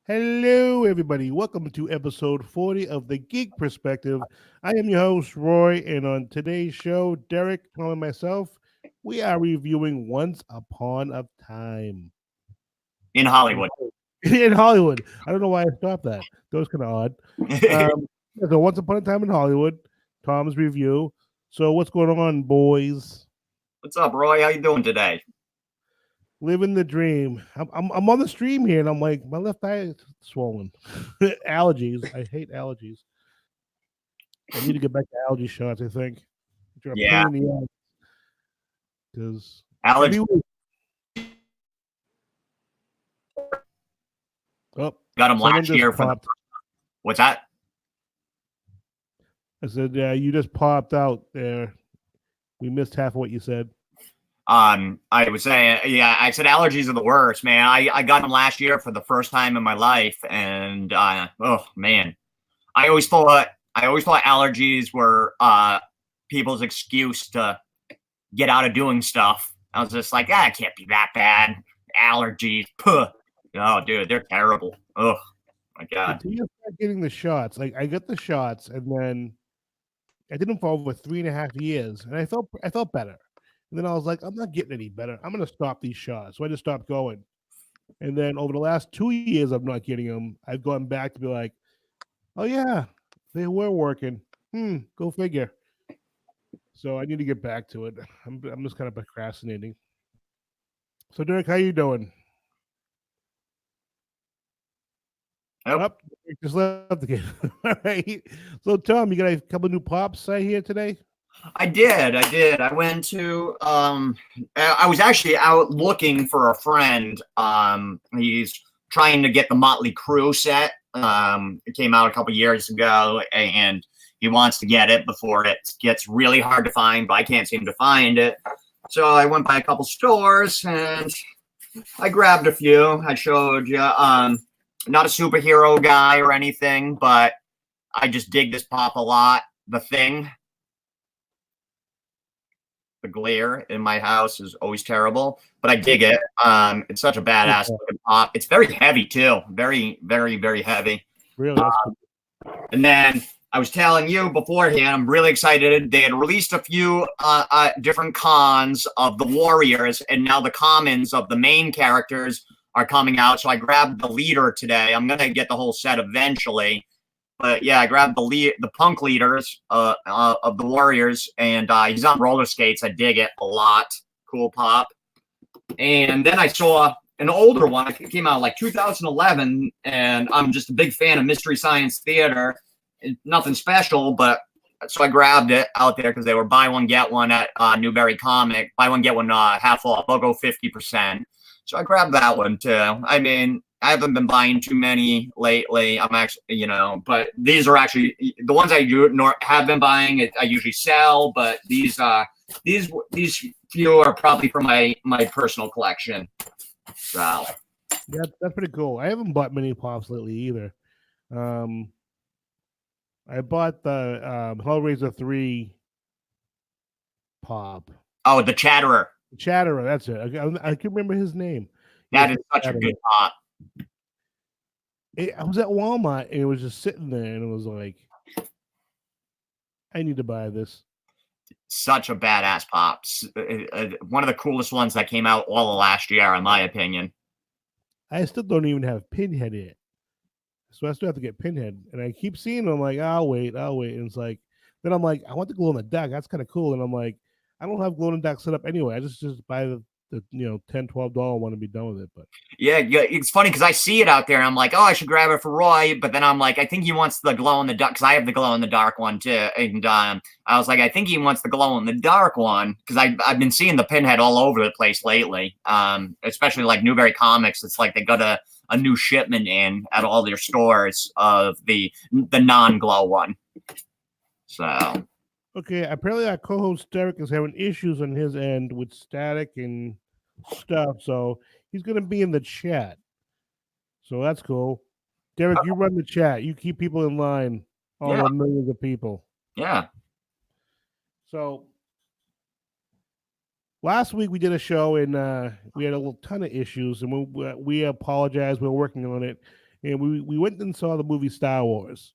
Hello, everybody. Welcome to episode 40 of The Geek Perspective. I am your host, Roy, and on today's show, Derek, Tom, and myself, we are reviewing Once Upon a Time in in, Hollywood. in Hollywood. I don't know why I stopped that. That was kind of odd. So, Once Upon a Time in Hollywood, Tom's review. So, what's going on, boys? What's up, Roy? How you doing today? Living the dream. I'm on the stream here, and I'm like, my left eye is swollen. Allergies. I hate allergies. I need to get back to allergy shots. I think which are a Yeah, pain in the ass because allergy. every week. Oh, Got him someone last just year for the. popped. What's that? I said, "Yeah, you just popped out there. We missed half of what you said." I was saying, yeah, I said allergies are the worst, man. I got them last year for the first time in my life, and oh man, I always thought allergies were people's excuse to get out of doing stuff. I was just like, it can't be that bad. Allergies, puh. Oh, dude, they're terrible. Oh my god. Until you start getting the shots, like I got the shots, and then I did them for over 3.5 years, and I felt better. And then I was like, I'm not getting any better. I'm gonna stop these shots. So I just stopped going. And then over the last 2 years of not getting them, I've gone back to be like, oh yeah, they were working. Go figure. So I need to get back to it. I'm just kind of procrastinating. So Derek, how you doing? Nope. Up, just left again. All right. So Tom, you got a couple new pops here today? I did. I went to I was actually out looking for a friend. He's trying to get the Motley Crue set. It came out a couple years ago and he wants to get it before it gets really hard to find, but I can't seem to find it. So I went by a couple stores and I grabbed a few. I showed you. Not a superhero guy or anything, but I just dig this pop a lot. The Thing. The glare in my house is always terrible, but I dig it. It's such a badass looking pop. It's very heavy too. Very, very, very heavy. Really? That's cool. And then I was telling you beforehand, I'm really excited. They had released a few different cons of the Warriors, and now the commons of the main characters are coming out. So I grabbed the leader today. I'm gonna get the whole set eventually. But yeah, I grabbed the punk leaders of the Warriors, and he's on roller skates. I dig it a lot. Cool pop. And then I saw an older one. It came out like 2011, and I'm just a big fan of Mystery Science Theater. Nothing special, but so I grabbed it out there because they were buy one get one at Newberry Comic. Buy one get one half off. I'll go 50%. So I grabbed that one too. I mean, I haven't been buying too many lately. I'm actually, but these are actually the ones I have been buying. I usually sell, but these few are probably for my personal collection. So Yeah, that's pretty cool. I haven't bought many pops lately either. I bought the Hellraiser 3 pop. oh, the Chatterer. Chatterer, that's it. I can remember his name. That is such a good pop. I was at Walmart and it was just sitting there, and it was like, I need to buy this. Such a badass pop. One of the coolest ones that came out all of last year, in my opinion. I still don't even have Pinhead yet, so I still have to get Pinhead. And I keep seeing them, I'm like, I'll wait. And it's like, then I'm like, I want the glow in the dark. That's kind of cool. And I'm like, I don't have glow in the dark set up anyway. I just buy the $10-$12 one and be done with it. But yeah, it's funny because I see it out there and I'm like, oh, I should grab it for Roy, but then I'm like, I think he wants the glow in the dark because I have the glow in the dark one too, and I was like, I think he wants the glow in the dark one because I've been seeing the Pinhead all over the place lately, especially like Newberry Comics. It's like they got a new shipment in at all their stores of the non-glow one. So okay, apparently our co-host Derek is having issues on his end with static and stuff, so he's going to be in the chat. So that's cool. Derek, you run the chat. You keep people in line. All the millions of people. Yeah. So last week we did a show and we had a little ton of issues, and we apologize. We're working on it, and we went and saw the movie Star Wars,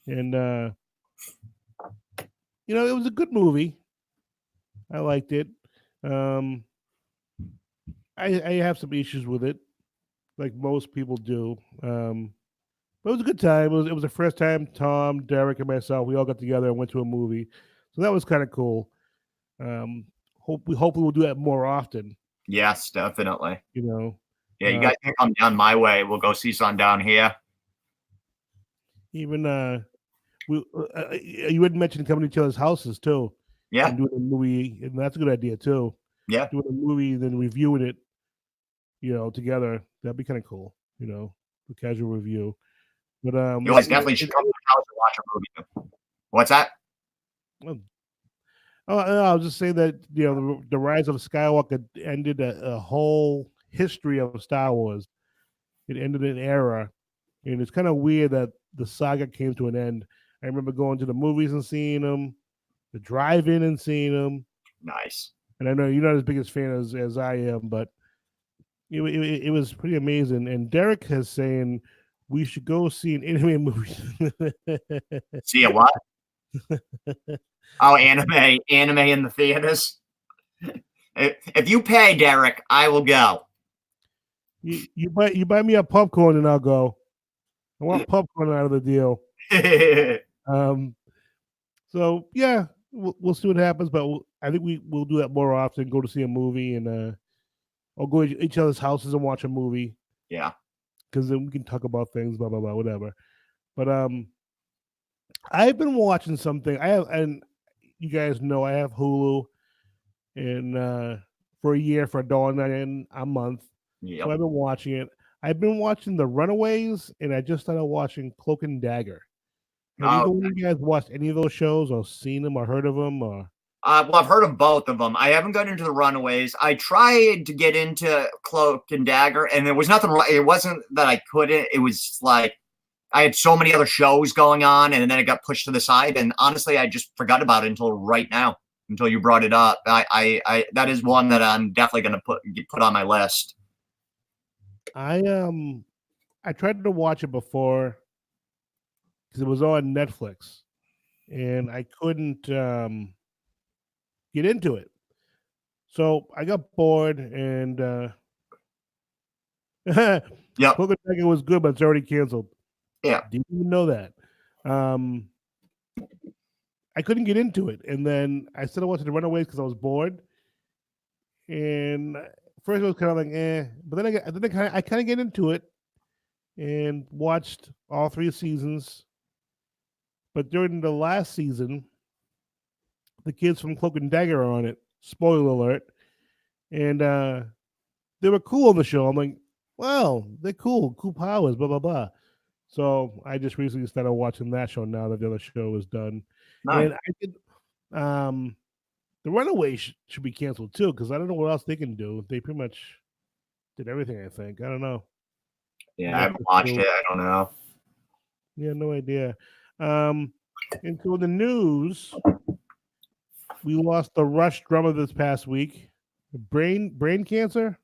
and it was a good movie. I liked it. Um, I have some issues with it, like most people do. But it was a good time. It was the first time Tom, Derek, and myself we all got together and went to a movie, so that was kind of cool. Hopefully we'll do that more often. Yes, definitely. You know, Yeah, you guys can come down my way. We'll go see some down here. even you had mentioned coming to each other's houses too. Yeah, And doing a movie, and that's a good idea too. yeah. Doing a movie, then reviewing it, together. That'd be kind of cool. A casual review. But You guys definitely should come to the house and watch a movie. What's that? I was just saying that the Rise of Skywalker ended a whole history of Star Wars. It ended an era, and it's kind of weird that the saga came to an end. I remember going to the movies and seeing them, the drive-in and seeing them. Nice. And I know you're not as big a fan as I am, but it was pretty amazing. And Derek is saying we should go see an anime movie. See a what? Oh, anime in the theaters. If you pay, Derek, I will go. You buy me a popcorn and I'll go. I want popcorn out of the deal. So yeah, we'll see what happens, but I think we'll do that more often. Go to see a movie and or go to each other's houses and watch a movie. Yeah, because then we can talk about things, blah blah blah, whatever. But I've been watching something. And you guys know I have Hulu, and for a year for $1.99 a month. yep. So I've been watching it. I've been watching The Runaways, and I just started watching Cloak and Dagger. Have you guys watched any of those shows, or seen them, or heard of them, or? Well, I've heard of both of them. I haven't gotten into The Runaways. I tried to get into Cloak and Dagger, and there was nothing wrong. It wasn't that I couldn't. It was like I had so many other shows going on, and then it got pushed to the side. And honestly, I just forgot about it until right now, until you brought it up. I that is one that I'm definitely going to put on my list. I tried to watch it before because it was on Netflix, and I couldn't get into it. So I got bored, and Yep. Cloak and Dagger was good, but it's already canceled. Yeah. Didn't even know that. I couldn't get into it, and then I started watching The Runaways because I was bored. And first it was kind of like, but then I kind of get into it and watched all 3 seasons. But during the last season, the kids from Cloak and Dagger are on it. Spoiler alert. And they were cool on the show. I'm like, wow, they're cool powers, blah blah blah. So I just recently started watching that show now that the other show is done. Nice. And I did, The Runaways should be canceled too, because I don't know what else they can do. They pretty much did everything, I think. I don't know. Yeah, I haven't watched it. I don't know. Yeah, no idea. And so in the news, we lost the Rush drummer this past week. Brain cancer?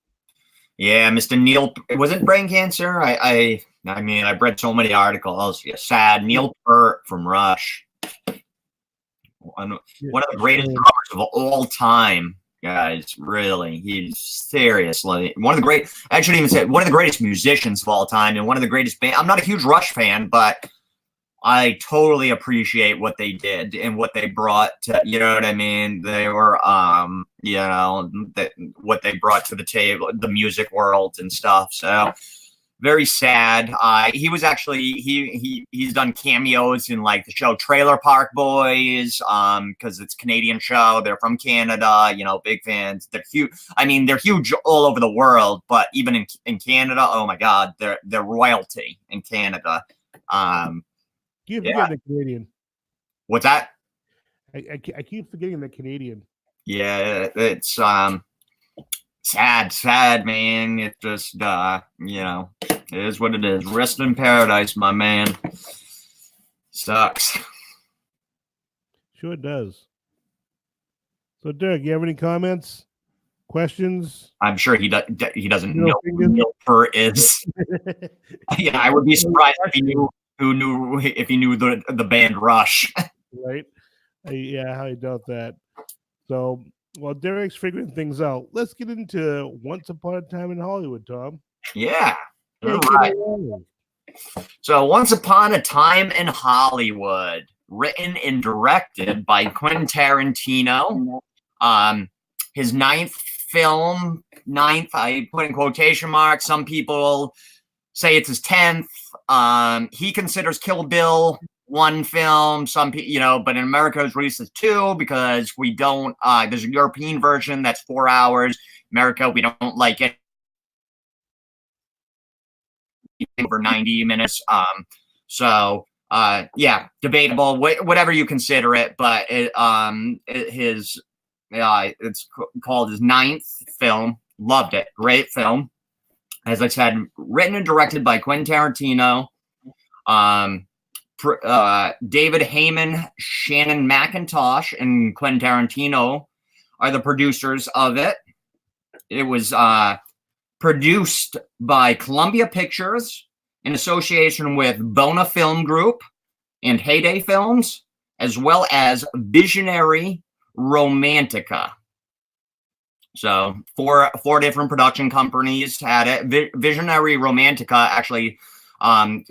Yeah, Mr. Neil. Was it brain cancer? I mean, I've read so many articles. Yeah, sad. Neil Peart from Rush. One of the greatest drummers of all time, guys. Really, he's seriously one of the great. I shouldn't even say one of the greatest musicians of all time, and one of the greatest band. I'm not a huge Rush fan, but I totally appreciate what they did and what they brought to, you know what I mean? They were, what they brought to the table, the music world and stuff. So very sad. He was actually, he's done cameos in like the show Trailer Park Boys, because it's a Canadian show. They're from Canada, big fans. They're huge. I mean, they're huge all over the world, but even in Canada, oh my God, they're royalty in Canada. Keep forgetting the Canadian. What's that? I keep forgetting the Canadian. Yeah, it's sad, man. It just it is what it is. Rest in paradise, my man. Sucks. Sure does. So, Derek, you have any comments? Questions? I'm sure he doesn't Middle know who fingers? Neil Peart is. Yeah, I would be surprised if he knew the band Rush. Right? Yeah, I doubt that. So, while Derek's figuring things out, let's get into Once Upon a Time in Hollywood, Tom. Yeah. All Take it right. away. So, Once Upon a Time in Hollywood, written and directed by Quentin Tarantino. His ninth film, I put in quotation marks. Some people say it's his 10th. He considers Kill Bill one film. Some people, but in America it's released as 2 because we don't. There's a European version that's 4 hours. America, we don't like it over 90 minutes. Yeah, debatable, whatever you consider it, but it's called his 9th film. Loved it. Great film. As I said, written and directed by Quentin Tarantino. David Heyman, Shannon McIntosh, and Quentin Tarantino are the producers of it. It was produced by Columbia Pictures in association with Bona Film Group and Heyday Films, as well as Visionary Romantica. So four different production companies had it. Visionary Romantica actually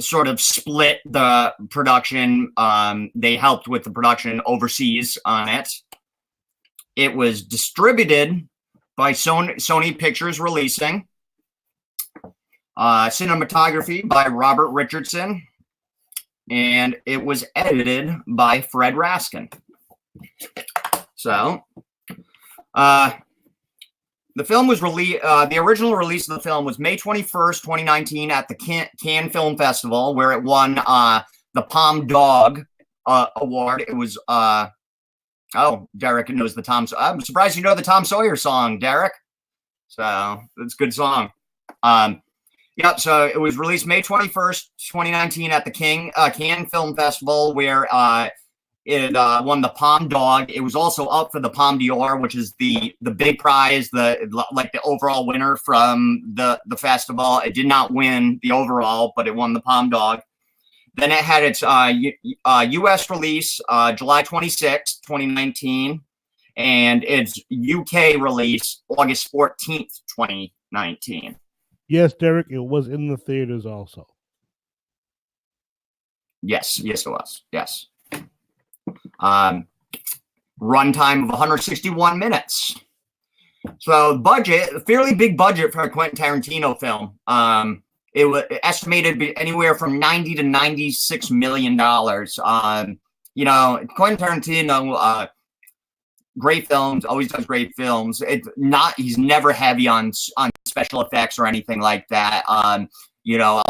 sort of split the production. They helped with the production overseas on it. It was distributed by Sony Pictures Releasing. Cinematography by Robert Richardson. And it was edited by Fred Raskin. So, the film was released, the original release of the film was May 21st, 2019 at the Cannes Film Festival, where it won the Palme d'Or award. It was, Derek knows the Tom. I'm surprised you know the Tom Sawyer song, Derek. So, it's a good song. Yep, so it was released May 21st, 2019 at the Cannes Film Festival, where it won the Palme d'Or. It was also up for the Palme d'Or, which is the big prize, the overall winner from the festival. It did not win the overall, but it won the Palme d'Or. Then it had its U.S. release July 26th, 2019, and its UK release August 14th, 2019. Yes, Derek, it was in the theaters also. Yes, it was. Yes. Runtime of 161 minutes. So budget, a fairly big budget for a Quentin Tarantino film. It was estimated to be anywhere from $90 to $96 million. Quentin Tarantino, great films, always does great films. He's never heavy on special effects or anything like that. A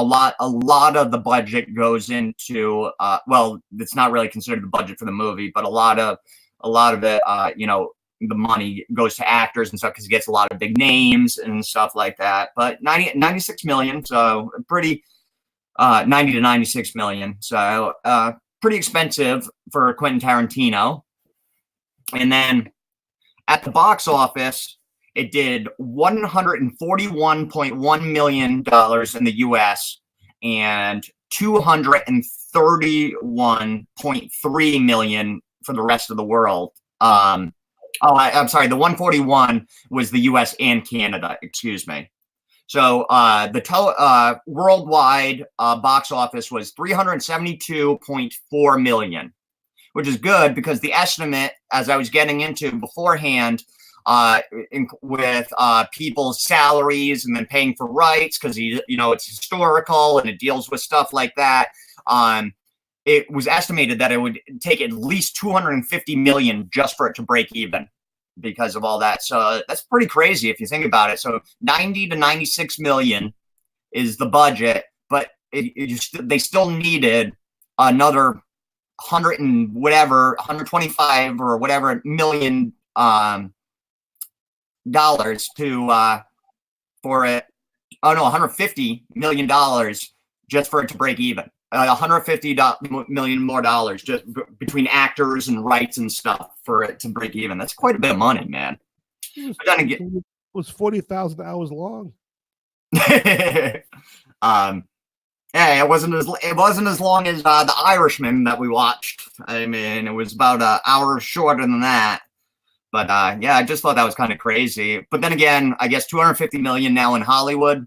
lot of the budget goes into it's not really considered the budget for the movie, but a lot of it, the money goes to actors and stuff because he gets a lot of big names and stuff like that. But 96 million, so pretty 90 to 96 million, so pretty expensive for Quentin Tarantino. And then at the box office, it did $141.1 million in the U.S. and $231.3 million for the rest of the world. I'm sorry, the 141 was the U.S. and Canada, excuse me. So the worldwide box office was $372.4 million. Which is good because the estimate, as I was getting into beforehand, with people's salaries and then paying for rights because it's historical and it deals with stuff like that. It was estimated that it would take at least $250 million just for it to break even because of all that. So that's pretty crazy if you think about it. So 90 to 96 million is the budget, but they still needed another 125 or whatever million dollars for it. Oh no, $150 million just for it to break even. $150 million more dollars just between actors and rights and stuff for it to break even. That's quite a bit of money, man. It was 40,000 hours long. Yeah, it wasn't as long as The Irishman that we watched. I mean, it was about an hour shorter than that. But yeah, I just thought that was kind of crazy. But then again, I guess 250 million now in Hollywood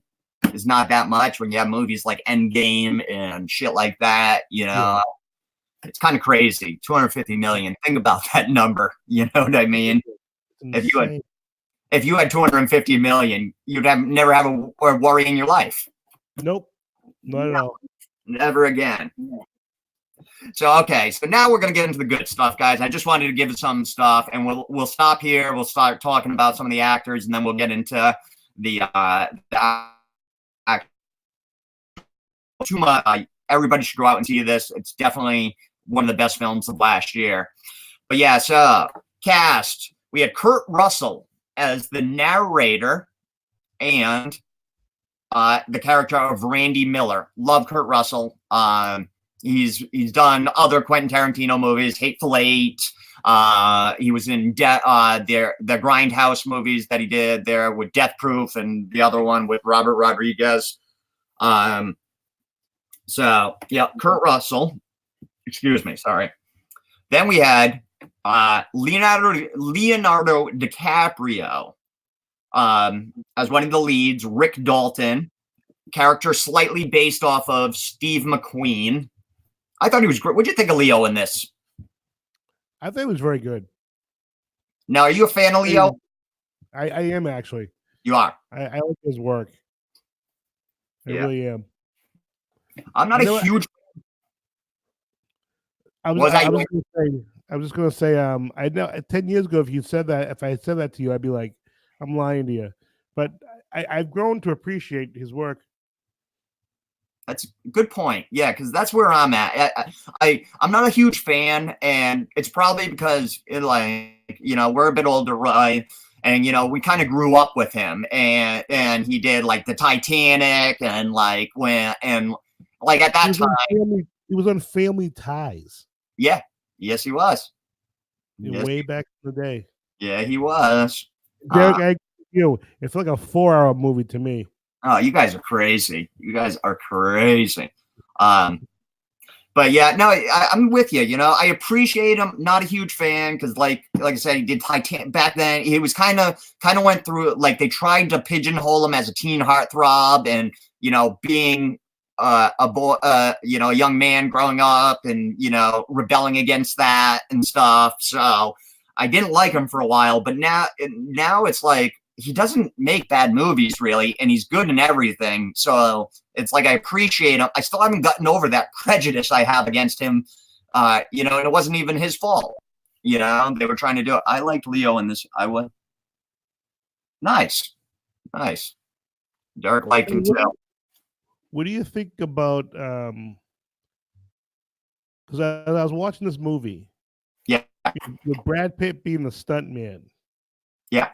is not that much when you have movies like Endgame and shit like that. You know, Yeah. it's kind of crazy. 250 million. Think about that number. You know what I mean? It's If you had insane. if you had 250 million, you'd never have a worry in your life. Nope, not at all. Never again. So okay, so now we're gonna get into the good stuff, guys. I just wanted to give some stuff, and we'll stop here. We'll start talking about some of the actors, and then we'll get into the too much. Everybody should go out and see this. It's definitely one of the best films of last year. But yeah, so cast, we had Kurt Russell as the narrator and the character of Randy Miller. Love Kurt Russell. He's done other Quentin Tarantino movies, Hateful Eight. He was in the Grindhouse movies that he did there with Death Proof, and the other one with Robert Rodriguez. So yeah, Kurt Russell. Excuse me, sorry. Then we had Leonardo DiCaprio as one of the leads. Rick Dalton, character slightly based off of Steve McQueen. I thought he was great. What'd you think of Leo in this? I think it was very good. Now, are you a fan of Leo? I am actually. You are. I like his work. I really am. I'm not a huge. I was just gonna say, I know 10 years ago, if I said that to you, I'd be like, I'm lying to you. But I've grown to appreciate his work. That's a good point. Yeah, because that's where I'm at. I'm not a huge fan, and it's probably because we're a bit older, right? And we kind of grew up with him, and he did like the Titanic, and at that time he was on Family Ties. Yeah, yes, he was. Way back in the day. Yeah, he was. Derek, it's like a 4-hour movie to me. Oh, you guys are crazy. You guys are crazy. But yeah, no, I'm with you. I appreciate him. Not a huge fan because, like I said, he did Titanic back then. He was kind of went through they tried to pigeonhole him as a teen heartthrob, and being a boy, a young man growing up, and rebelling against that and stuff. So I didn't like him for a while, but now it's like he doesn't make bad movies really, and he's good in everything. So it's like I appreciate him. I still haven't gotten over that prejudice I have against him. And it wasn't even his fault. They were trying to do it. I liked Leo in this. I would. Nice. Derek liked him too. What do you think about? Because I was watching this movie. Yeah. With Brad Pitt being the stuntman. Yeah.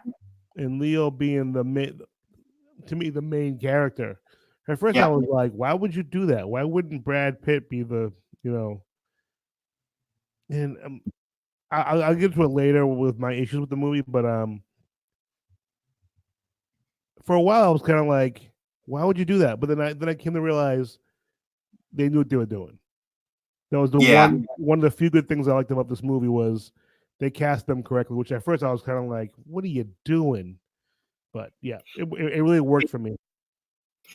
And Leo being the main character. At first, I was like, "Why would you do that? Why wouldn't Brad Pitt be the And I'll get to it later with my issues with the movie, but for a while I was kind of like, "Why would you do that?" But then I came to realize they knew what they were doing. That was one of the few good things I liked about this movie was they cast them correctly, which at first I was kind of like, what are you doing? But yeah, it really worked for me.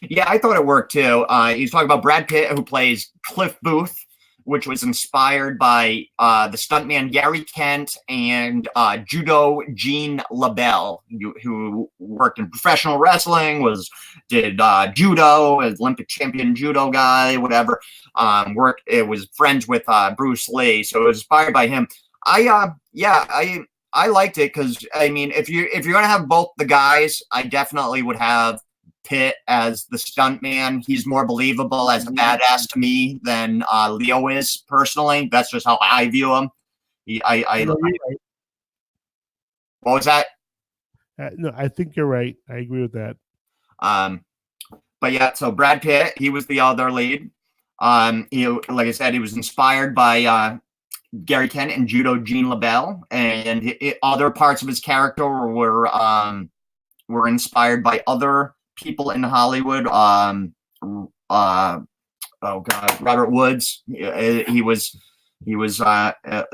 Yeah, I thought it worked too. He's talking about Brad Pitt, who plays Cliff Booth, which was inspired by the stuntman Gary Kent and judo Gene LaBelle, who worked in professional wrestling, did judo, as Olympic champion judo guy, whatever. It was friends with Bruce Lee, so it was inspired by him. I liked it because if you're gonna have both the guys, I definitely would have Pitt as the stuntman. He's more believable as a badass to me than Leo is personally. That's just how I view him. What was that? No, I think you're right. I agree with that. But yeah, so Brad Pitt, he was the other lead. Like I said, he was inspired by Gary Kent and judo Gene LaBelle, and other parts of his character were were inspired by other people in Hollywood. Oh God, Robert Woods. He was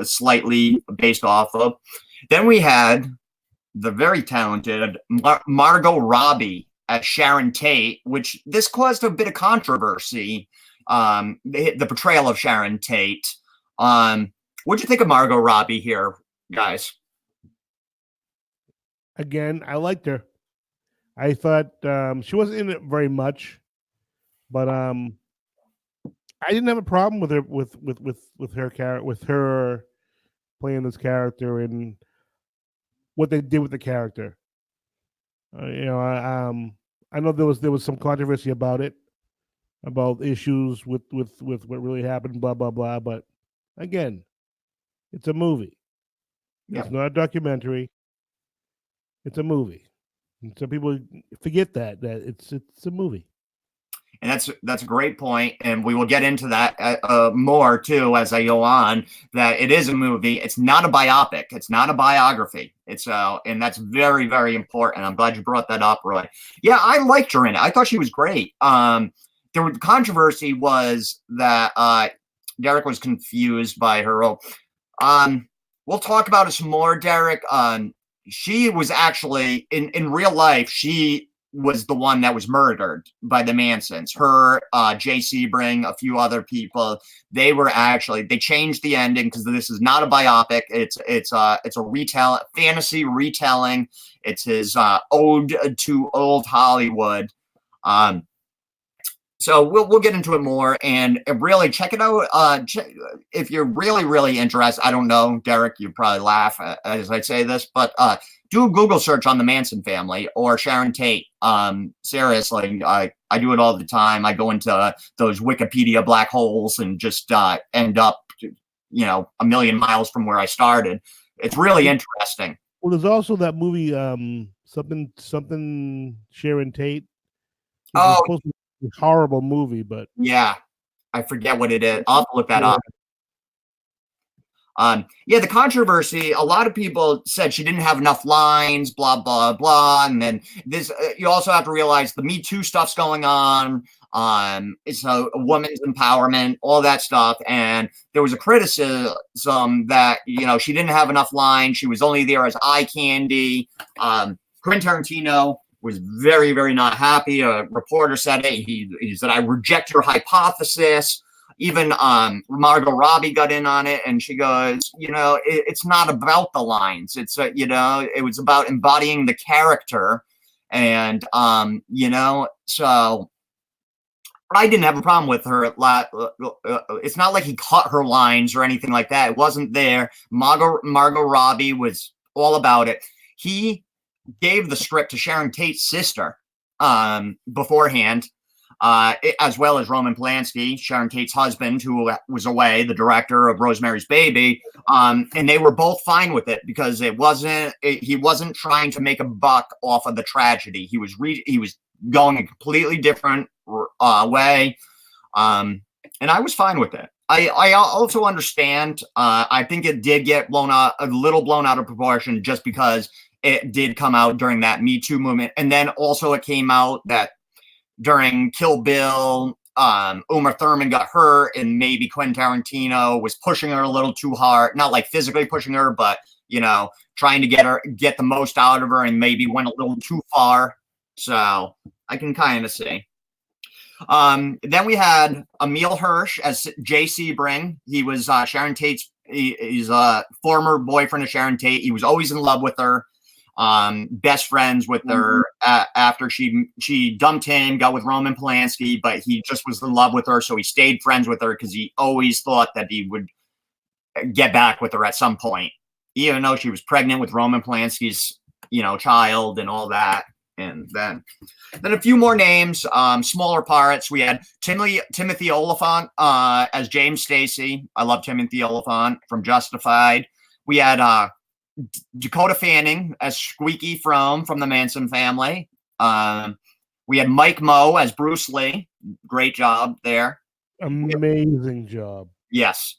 slightly based off of. Then we had the very talented Margot Robbie as Sharon Tate, which this caused a bit of controversy. The portrayal of Sharon Tate. What'd you think of Margot Robbie here, guys? Again, I liked her. I thought she wasn't in it very much, but I didn't have a problem with her with her character, with her playing this character and what they did with the character. I know there was some controversy about it, about issues with what really happened, blah blah blah. But again, it's a movie. Yep. It's not a documentary. It's a movie. And some people forget that it's a movie. And that's a great point, and we will get into that more too as I go on. That it is a movie; it's not a biopic, it's not a biography. It's and that's very, very important. I'm glad you brought that up, Roy. Yeah, I liked her in it. I thought she was great. The controversy was that Derek was confused by her role. We'll talk about it some more, Derek. She was actually in real life. She was the one that was murdered by the Mansons. Her, Jay Sebring, a few other people. They changed the ending because this is not a biopic. It's a fantasy retelling. It's his ode to old Hollywood. So we'll get into it more and really check it out. If you're really, really interested, I don't know, Derek, you probably laugh as I say this, but do a Google search on the Manson family or Sharon Tate. Seriously, I do it all the time. I go into those Wikipedia black holes and just end up, a million miles from where I started. It's really interesting. Well, there's also that movie, something Sharon Tate. Oh, horrible movie, but yeah, I forget what it is. I'll have to look that up. The controversy, a lot of people said she didn't have enough lines, blah, blah, blah. And then this, you also have to realize the Me Too stuff's going on. It's a woman's empowerment, all that stuff. And there was a criticism that, she didn't have enough lines. She was only there as eye candy. Quentin Tarantino was very, very not happy. A reporter said it. He said, "I reject your hypothesis." Even Margot Robbie got in on it, and she goes, it's not about the lines. It's it was about embodying the character, and so I didn't have a problem with her. It's not like he cut her lines or anything like that. It wasn't there. Margot Robbie was all about it. He gave the script to Sharon Tate's sister beforehand, as well as Roman Polanski, Sharon Tate's husband, who was away, the director of Rosemary's Baby, and they were both fine with it because he wasn't trying to make a buck off of the tragedy. He was going a completely different way, and I was fine with it. I also understand. I think it did get a little blown out of proportion just because it did come out during that Me Too movement. And then also it came out that during Kill Bill, Uma Thurman got hurt and maybe Quentin Tarantino was pushing her a little too hard. Not like physically pushing her, but, trying to get the most out of her and maybe went a little too far. So I can kind of see. Then we had Emile Hirsch as Jay Sebring. He was Sharon Tate's, he's a former boyfriend of Sharon Tate. He was always in love with her. Best friends with her after she dumped him, got with Roman Polanski, but he just was in love with her, so he stayed friends with her because he always thought that he would get back with her at some point, even though she was pregnant with Roman Polanski's, child and all that. And then a few more names, smaller parts. We had Timothy Olyphant as James Stacy. I love Timothy Olyphant from Justified. We had Dakota Fanning as Squeaky from the Manson family. We had Mike Moe as Bruce Lee. Great job there. Amazing job. Yes.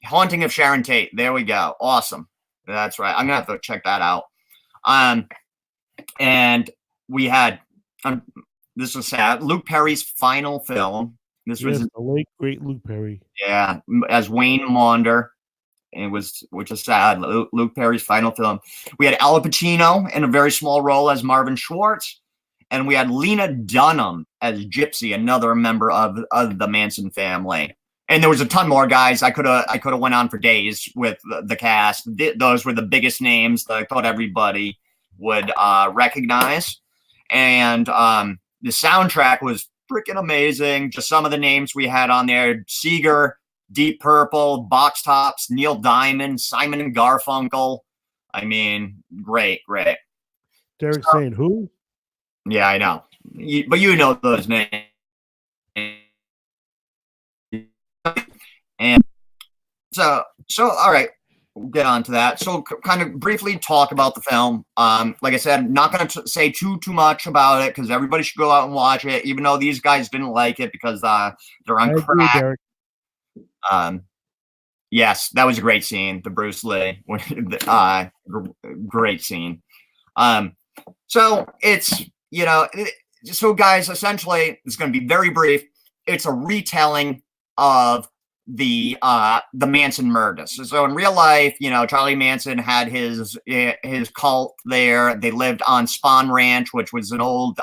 Haunting of Sharon Tate. There we go. Awesome. That's right. I'm going to have to check that out. And we had this was sad. Luke Perry's final film. This Yes, was the late great Luke Perry. as Wayne Maunder. It was, which is sad. Luke Perry's final film. We had Al Pacino in a very small role as Marvin Schwartz, and we had Lena Dunham as Gypsy, another member of the Manson family. And there was a ton more guys. I could have went on for days with the cast. Those were the biggest names that I thought everybody would recognize. And the soundtrack was freaking amazing. Just some of the names we had on there: Seeger, Deep Purple, Box Tops, Neil Diamond, Simon and Garfunkel. I mean, great. Derek saying who? Yeah, I know. But you know those names. And so all right, we'll get on to that. So kind of briefly talk about the film. Like I said, I'm not going to say too much about it because everybody should go out and watch it, even though these guys didn't like it because they're on crack. Yes, that was a great scene. The Bruce Lee, great scene. So it's, so guys, essentially it's going to be very brief. It's a retelling of the Manson murders. So in real life, Charlie Manson had his cult there. They lived on Spahn Ranch, which was an old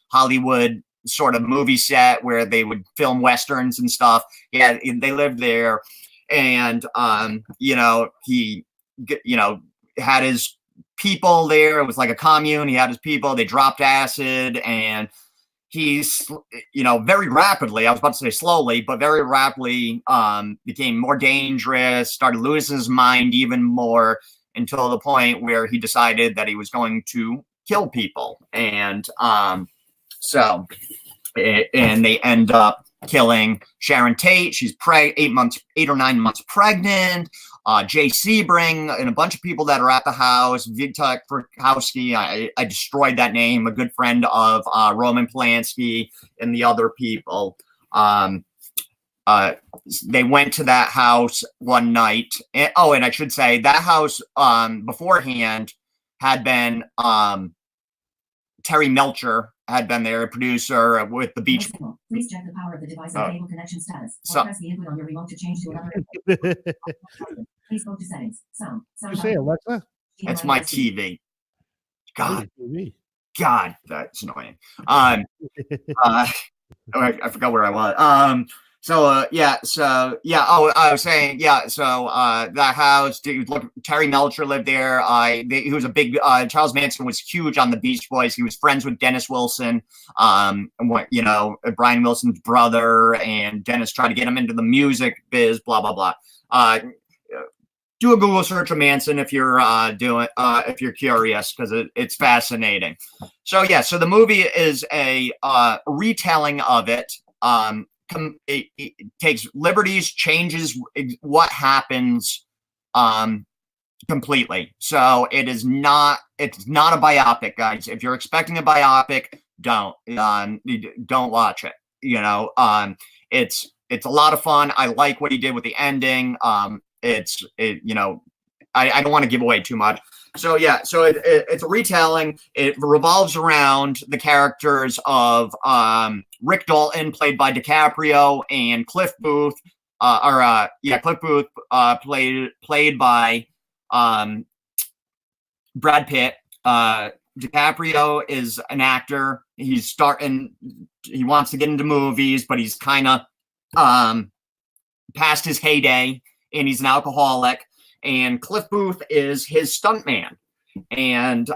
Hollywood sort of movie set where they would film westerns and stuff. Yeah, they lived there, and he had his people there. It was like a commune. He had his people. They dropped acid, and he's very rapidly, I was about to say slowly, but very rapidly became more dangerous, started losing his mind even more, until the point where he decided that he was going to kill people. And and they end up killing Sharon Tate. She's 8 or 9 months pregnant. Jay Sebring and a bunch of people that are at the house. Wojtek Frykowski, I destroyed that name, a good friend of Roman Polanski and the other people. They went to that house one night. And I should say that house beforehand had been Terry Melcher had been there, a producer with the Beach. Please check the power of the device and cable connection status. Or press the input on your remote to change to another. Please go to settings. Sound. Did you say Alexa? It's my TV. God, that's annoying. I forgot where I was. I was saying, that house, dude, look, Terry Melcher lived there. He was a big, Charles Manson was huge on the Beach Boys. He was friends with Dennis Wilson, Brian Wilson's brother, and Dennis tried to get him into the music biz, blah, blah, blah. Do a Google search of Manson if you're if you're curious, because it's fascinating. So the movie is a retelling of it. It takes liberties, changes what happens completely. So it's not a biopic, guys. If you're expecting a biopic, don't watch it. It's a lot of fun. I like what he did with the ending. I don't want to give away too much. So it's a retelling. It revolves around the characters of Rick Dalton, played by DiCaprio, and Cliff Booth, Cliff Booth, played by Brad Pitt. DiCaprio is an actor. He wants to get into movies, but he's kind of past his heyday, and he's an alcoholic. And Cliff Booth is his stuntman, and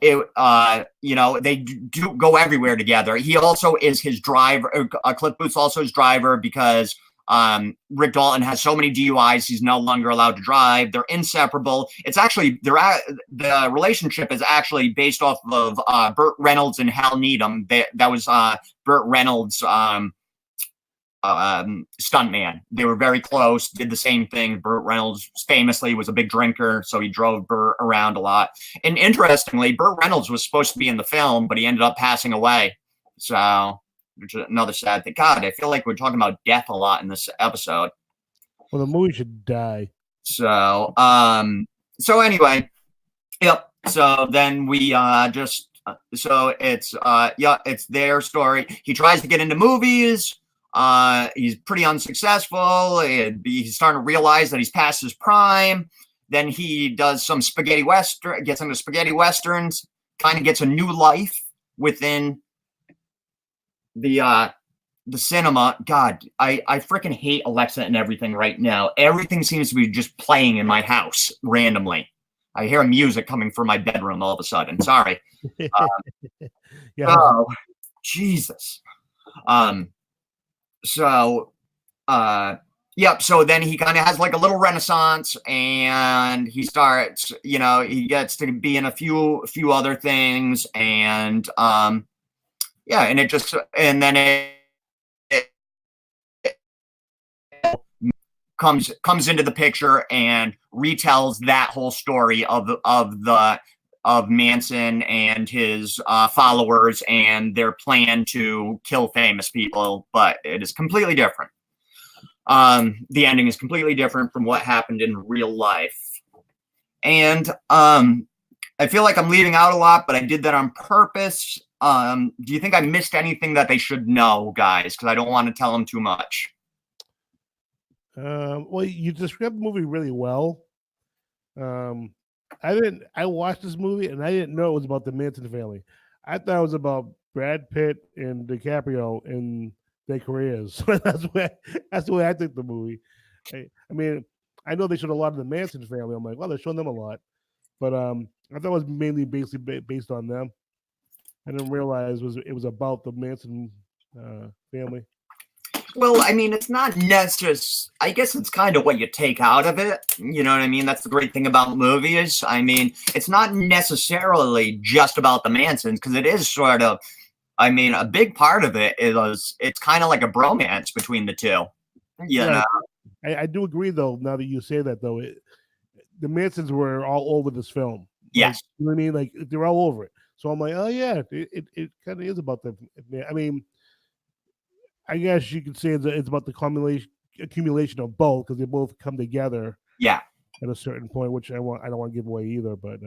they do go everywhere together. He also is his driver. Cliff Booth's also his driver because Rick Dalton has so many DUIs, he's no longer allowed to drive. They're inseparable. It's actually the relationship is actually based off of Burt Reynolds and Hal Needham. That was Burt Reynolds' stuntman. They were very close, did the same thing. Burt Reynolds famously was a big drinker, so he drove Burt around a lot. And interestingly, Burt Reynolds was supposed to be in the film, but he ended up passing away. So another sad thing. God, I feel like we're talking about death a lot in this episode. Well, the movie should die. So anyway, yep. So then we just So it's yeah, it's their story. He tries to get into movies. He's pretty unsuccessful. He's starting to realize that he's past his prime. Then he does some spaghetti western, gets into spaghetti westerns, kind of gets a new life within the cinema. God, I freaking hate Alexa and everything right now. Everything seems to be just playing in my house randomly. I hear music coming from my bedroom all of a sudden. Sorry. Yeah. Oh, Jesus. So yep. So then he kind of has like a little renaissance, and he starts, he gets to be in a few other things, and yeah, and it just, and then it comes into the picture and retells that whole story of Manson and his followers and their plan to kill famous people, but it is completely different. The ending is completely different from what happened in real life. And I feel like I'm leaving out a lot, but I did that on purpose. Do you think I missed anything that they should know, guys? Because I don't want to tell them too much. Well, you described the movie really well. I watched this movie and I didn't know it was about the Manson family. I thought it was about Brad Pitt and DiCaprio in their careers. That's the way I took the movie. I mean, I know they showed a lot of the Manson family. I'm like, well, they're showing them a lot, but I thought it was mainly basically based on them. I didn't realize it was about the Manson family. Well, I mean, it's not necessarily, I guess it's kind of what you take out of it. You know what I mean? That's the great thing about movies. I mean, it's not necessarily just about the Mansons, because it is sort of, I mean, a big part of it is it's kind of like a bromance between the two. You know? I do agree, though, now that you say that, though. The Mansons were all over this film. Yes. You know what I mean? Like, they're all over it. So I'm like, oh, yeah, it kind of is about them. I mean, I guess you could say it's about the accumulation of both, because they both come together. Yeah. At a certain point, which I don't want to give away either, but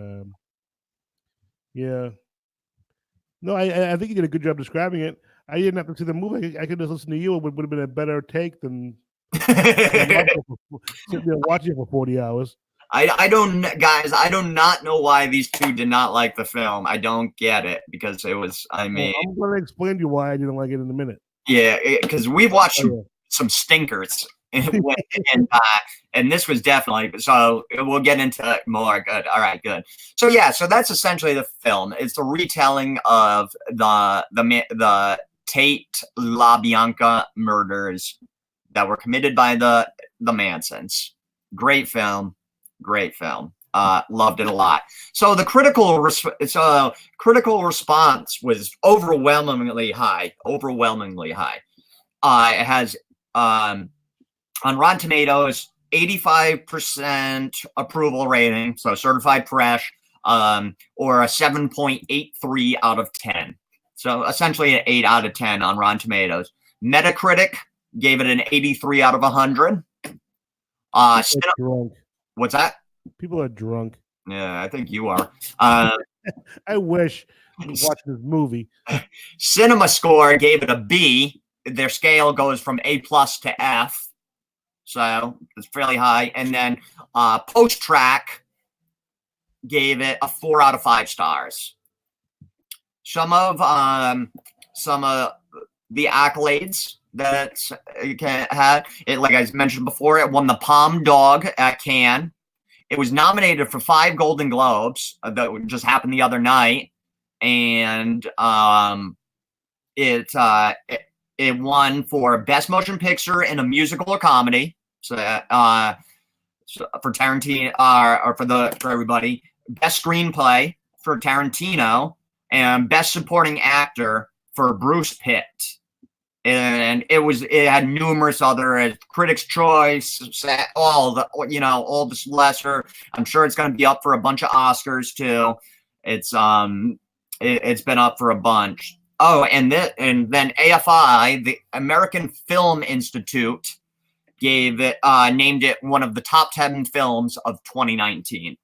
yeah. No, I think you did a good job describing it. I didn't have to see the movie. I could just listen to you. It would have been a better take than sitting there watching it for 40 hours. I don't, guys, I do not know why these two did not like the film. I don't get it, because it was, I mean. Well, I'm going to explain to you why I didn't like it in a minute. Yeah, because we've watched some stinkers, and this was definitely, so we'll get into it more. Good. All right, good. So yeah, so that's essentially the film. It's the retelling of the Tate LaBianca murders that were committed by the Mansons. Great film. Loved it a lot. So the critical response was overwhelmingly high. It has on Rotten Tomatoes 85% approval rating, so certified fresh, or a 7.83 out of 10. So essentially an 8 out of 10 on Rotten Tomatoes. Metacritic gave it an 83 out of 100. What's that? People are drunk. Yeah, I think you are. I wish you watched this movie. Cinema Score gave it a B. Their scale goes from A+ to F, so it's fairly high. And then Post Track gave it a 4 out of 5 stars. Some of the accolades that it had, like I mentioned before, it won the Palme d'Or at Cannes. It was nominated for 5 Golden Globes that just happened the other night, and it won for Best Motion Picture in a Musical or Comedy. So for Tarantino, or for everybody, Best Screenplay for Tarantino, and Best Supporting Actor for Bruce Pitt. And it had numerous other Critics' Choice, all this lesser. I'm sure it's going to be up for a bunch of Oscars too. It's been up for a bunch. Oh, and then AFI, the American Film Institute, named it one of the top 10 films of 2019.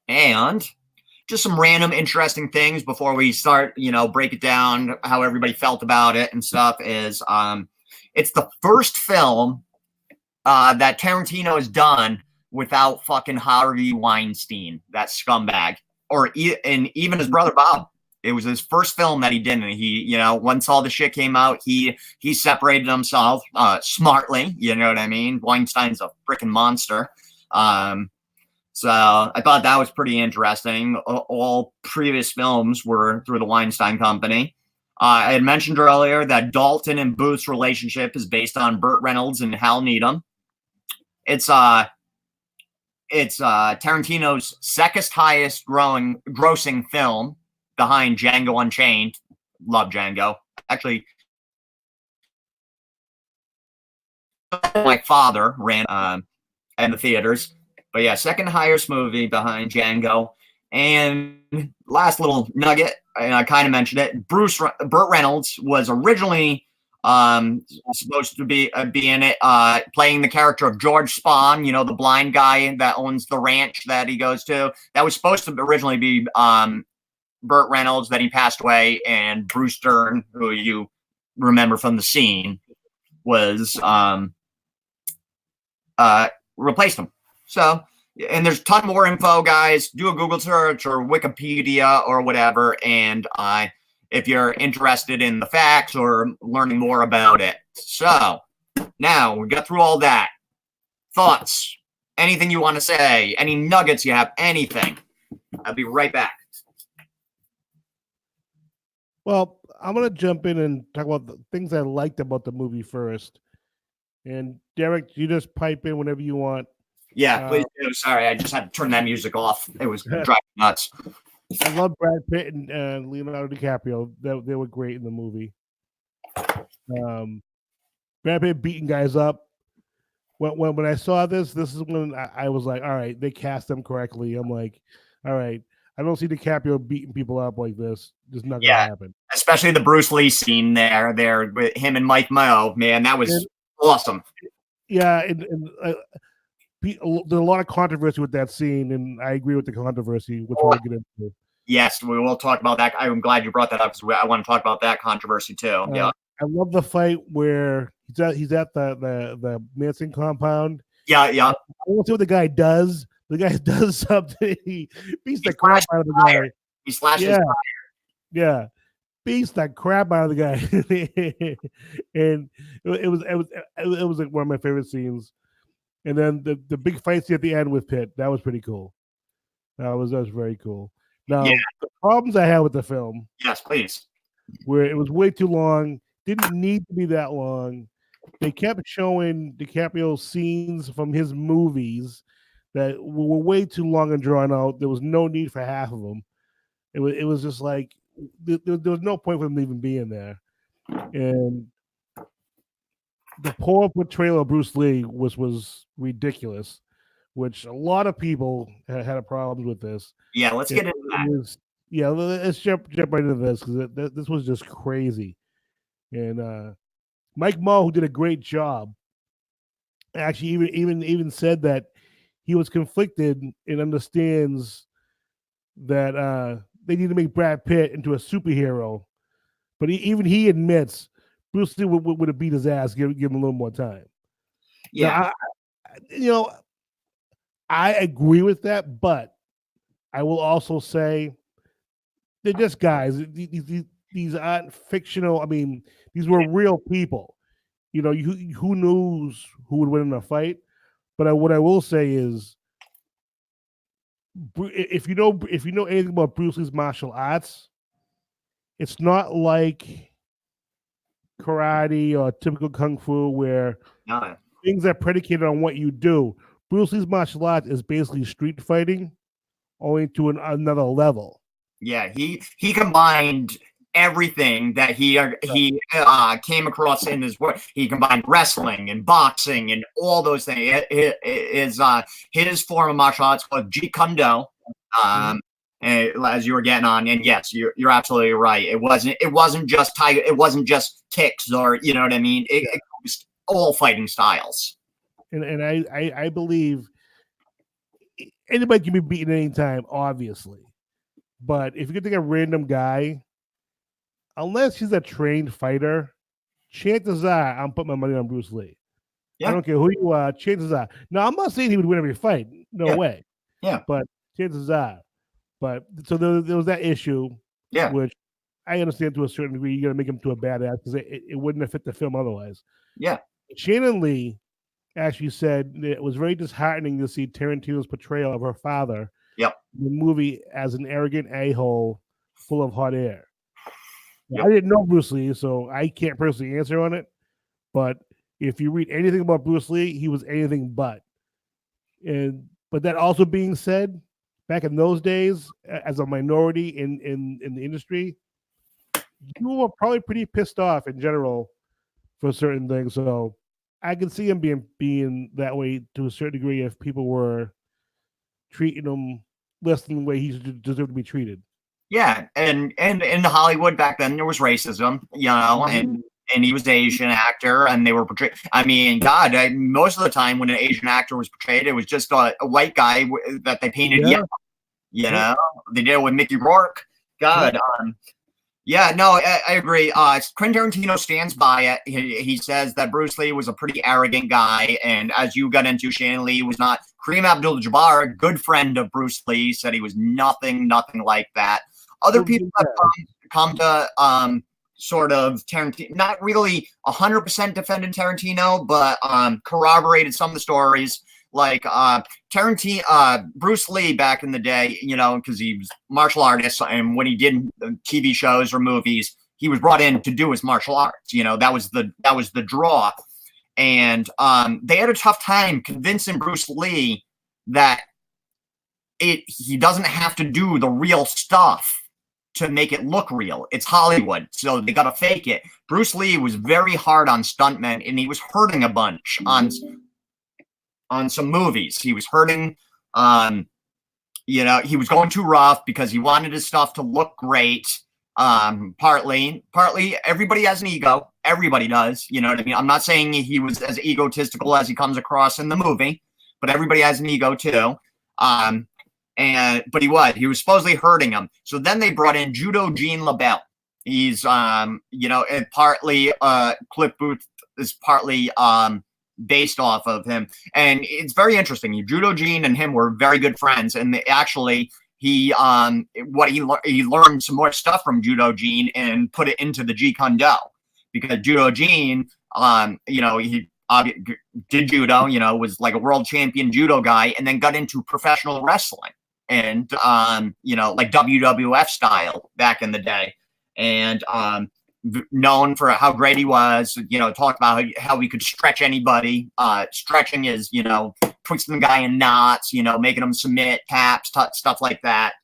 And just some random interesting things before we start, break it down how everybody felt about it and stuff is it's the first film that Tarantino has done without fucking Harvey Weinstein, that scumbag, and even his brother Bob. It was his first film that he did, and he, once all the shit came out, he separated himself smartly. You know what I mean? Weinstein's a freaking monster. So I thought that was pretty interesting. All previous films were through the Weinstein Company. I had mentioned earlier that Dalton and Booth's relationship is based on Burt Reynolds and Hal Needham. It's Tarantino's second highest grossing film, behind Django Unchained. Love Django. Actually, my father ran in the theaters. But yeah, second highest movie behind Django. And last little nugget, and I kind of mentioned it, Burt Reynolds was originally supposed to be in it, playing the character of George Spahn, the blind guy that owns the ranch that he goes to. That was supposed to originally be Burt Reynolds. Then he passed away, and Bruce Dern, who you remember from The Scene, was replaced him. So, and there's a ton more info, guys. Do a Google search or Wikipedia or whatever, and if you're interested in the facts or learning more about it. So, now we got through all that. Thoughts? Anything you want to say? Any nuggets you have? Anything? I'll be right back. Well, I'm going to jump in and talk about the things I liked about the movie first. And Derek, you just pipe in whenever you want. Yeah, please do. Sorry, I just had to turn that music off. It was driving nuts. I love Brad Pitt and Leonardo DiCaprio. They were great in the movie. Brad Pitt beating guys up. When I saw this is when I was like, all right, they cast them correctly. I'm like, all right, I don't see DiCaprio beating people up like this. It's not gonna happen. Especially the Bruce Lee scene there with him and Mike Moe. Man, that was awesome. Yeah, and there's a lot of controversy with that scene, and I agree with the controversy, which we'll get into. Yes, we will talk about that. I'm glad you brought that up because I want to talk about that controversy too. Yeah, I love the fight where he's at the Manson compound. Yeah. I want to see what the guy does. The guy does something. He beats the crap out of the guy. He slashes fire. Yeah. Beats the crap out of the guy. And it was like one of my favorite scenes. And then the big fight scene at the end with Pitt, that was pretty cool. That was very cool. Now, the problems I had with the film. Yes, please. Where it was way too long, didn't need to be that long. They kept showing DiCaprio scenes from his movies that were way too long and drawn out. There was no need for half of them. It was just like there was no point for them even being there. And the poor portrayal of Bruce Lee was ridiculous, which a lot of people had a problem with this. Yeah, let's get into that. Let's jump right into this because this was just crazy. And Mike Moe, who did a great job, actually even said that he was conflicted and understands that they need to make Brad Pitt into a superhero, but even he admits Bruce Lee would have beat his ass, give him a little more time. Yeah, now, I agree with that, but I will also say they're just guys. These aren't fictional. I mean, these were real people. Who knows who would win in a fight? But what I will say is, if you know anything about Bruce Lee's martial arts, it's not like karate or typical kung fu where things are predicated on what you do. Bruce Lee's martial arts is basically street fighting, only to another level. Yeah, he combined everything that he came across in his work. He combined wrestling and boxing and all those things. His form of martial arts called Jeet Kune Do. As you were getting on, and yes, you're absolutely right. It wasn't just tiger. It wasn't just kicks, or you know what I mean. It was all fighting styles. And I believe anybody can be beaten anytime, obviously. But if you could take a random guy, unless he's a trained fighter, chances are I'm putting my money on Bruce Lee. Yeah. I don't care who you are. Chances are. Now, I'm not saying he would win every fight. No Yeah. way. Yeah. But chances are. But so there was that issue. Yeah. Which I understand to a certain degree. You got to make him to a badass because it wouldn't have fit the film otherwise. Yeah. Shannon Lee actually said that it was very disheartening to see Tarantino's portrayal of her father Yep. in the movie as an arrogant a-hole full of hot air. Yep. I didn't know Bruce Lee, so I can't personally answer on it. But if you read anything about Bruce Lee, he was anything but. But that also being said, back in those days, as a minority in the industry, you were probably pretty pissed off in general for certain things. So I can see him being that way to a certain degree if people were treating him less than the way he deserved to be treated. Yeah, and in Hollywood back then there was racism, you know, and he was an Asian actor, and they were portrayed. I mean, God, most of the time when an Asian actor was portrayed, it was just a white guy that they painted yellow. You know, they did it with Mickey Rourke. God, yeah, no, I agree. Quentin Tarantino stands by it. He says that Bruce Lee was a pretty arrogant guy, and as you got into, Shannon Lee was not. Kareem Abdul-Jabbar, a good friend of Bruce Lee, said he was nothing like that. Other people have come to sort of Tarantino, not really 100% defended Tarantino, but corroborated some of the stories. Like Bruce Lee back in the day, you know, because he was martial artist, and when he did TV shows or movies, he was brought in to do his martial arts. You know, that was the draw, and they had a tough time convincing Bruce Lee that he doesn't have to do the real stuff to make it look real. It's Hollywood, so they got to fake it. Bruce Lee was very hard on stuntmen, and he was hurting a bunch on some movies. He was hurting, you know, he was going too rough because he wanted his stuff to look great. Partly everybody has an ego. Everybody does, you know what I mean? I'm not saying he was as egotistical as he comes across in the movie, but everybody has an ego too. But he was supposedly hurting him. So then they brought in Judo Gene LaBelle. He's, you know, and partly, Cliff Booth is partly, based off of him. And it's very interesting. Judo Gene and him were very good friends. And actually he learned some more stuff from Judo Gene and put it into the Jeet Kune Do, because Judo Gene, you know, he did judo, you know, was like a world champion judo guy, and then got into professional wrestling and, you know, like WWF style back in the day. And, known for how great he was, you know, talked about how he could stretch anybody. Stretching is, you know, twisting the guy in knots, you know, making him submit, taps, stuff like that.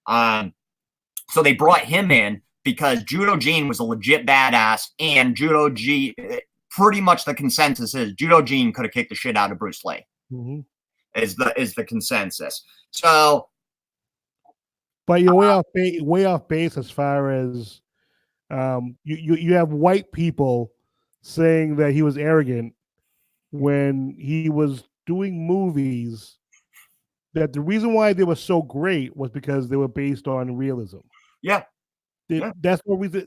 So they brought him in because Judo Gene was a legit badass, and Judo Gene, pretty much the consensus is Judo Gene could have kicked the shit out of Bruce Lee. Is the consensus. So, but you're way off base as far as you have white people saying that he was arrogant when he was doing movies that the reason why they were so great was because they were based on realism. Yeah. That's what reason.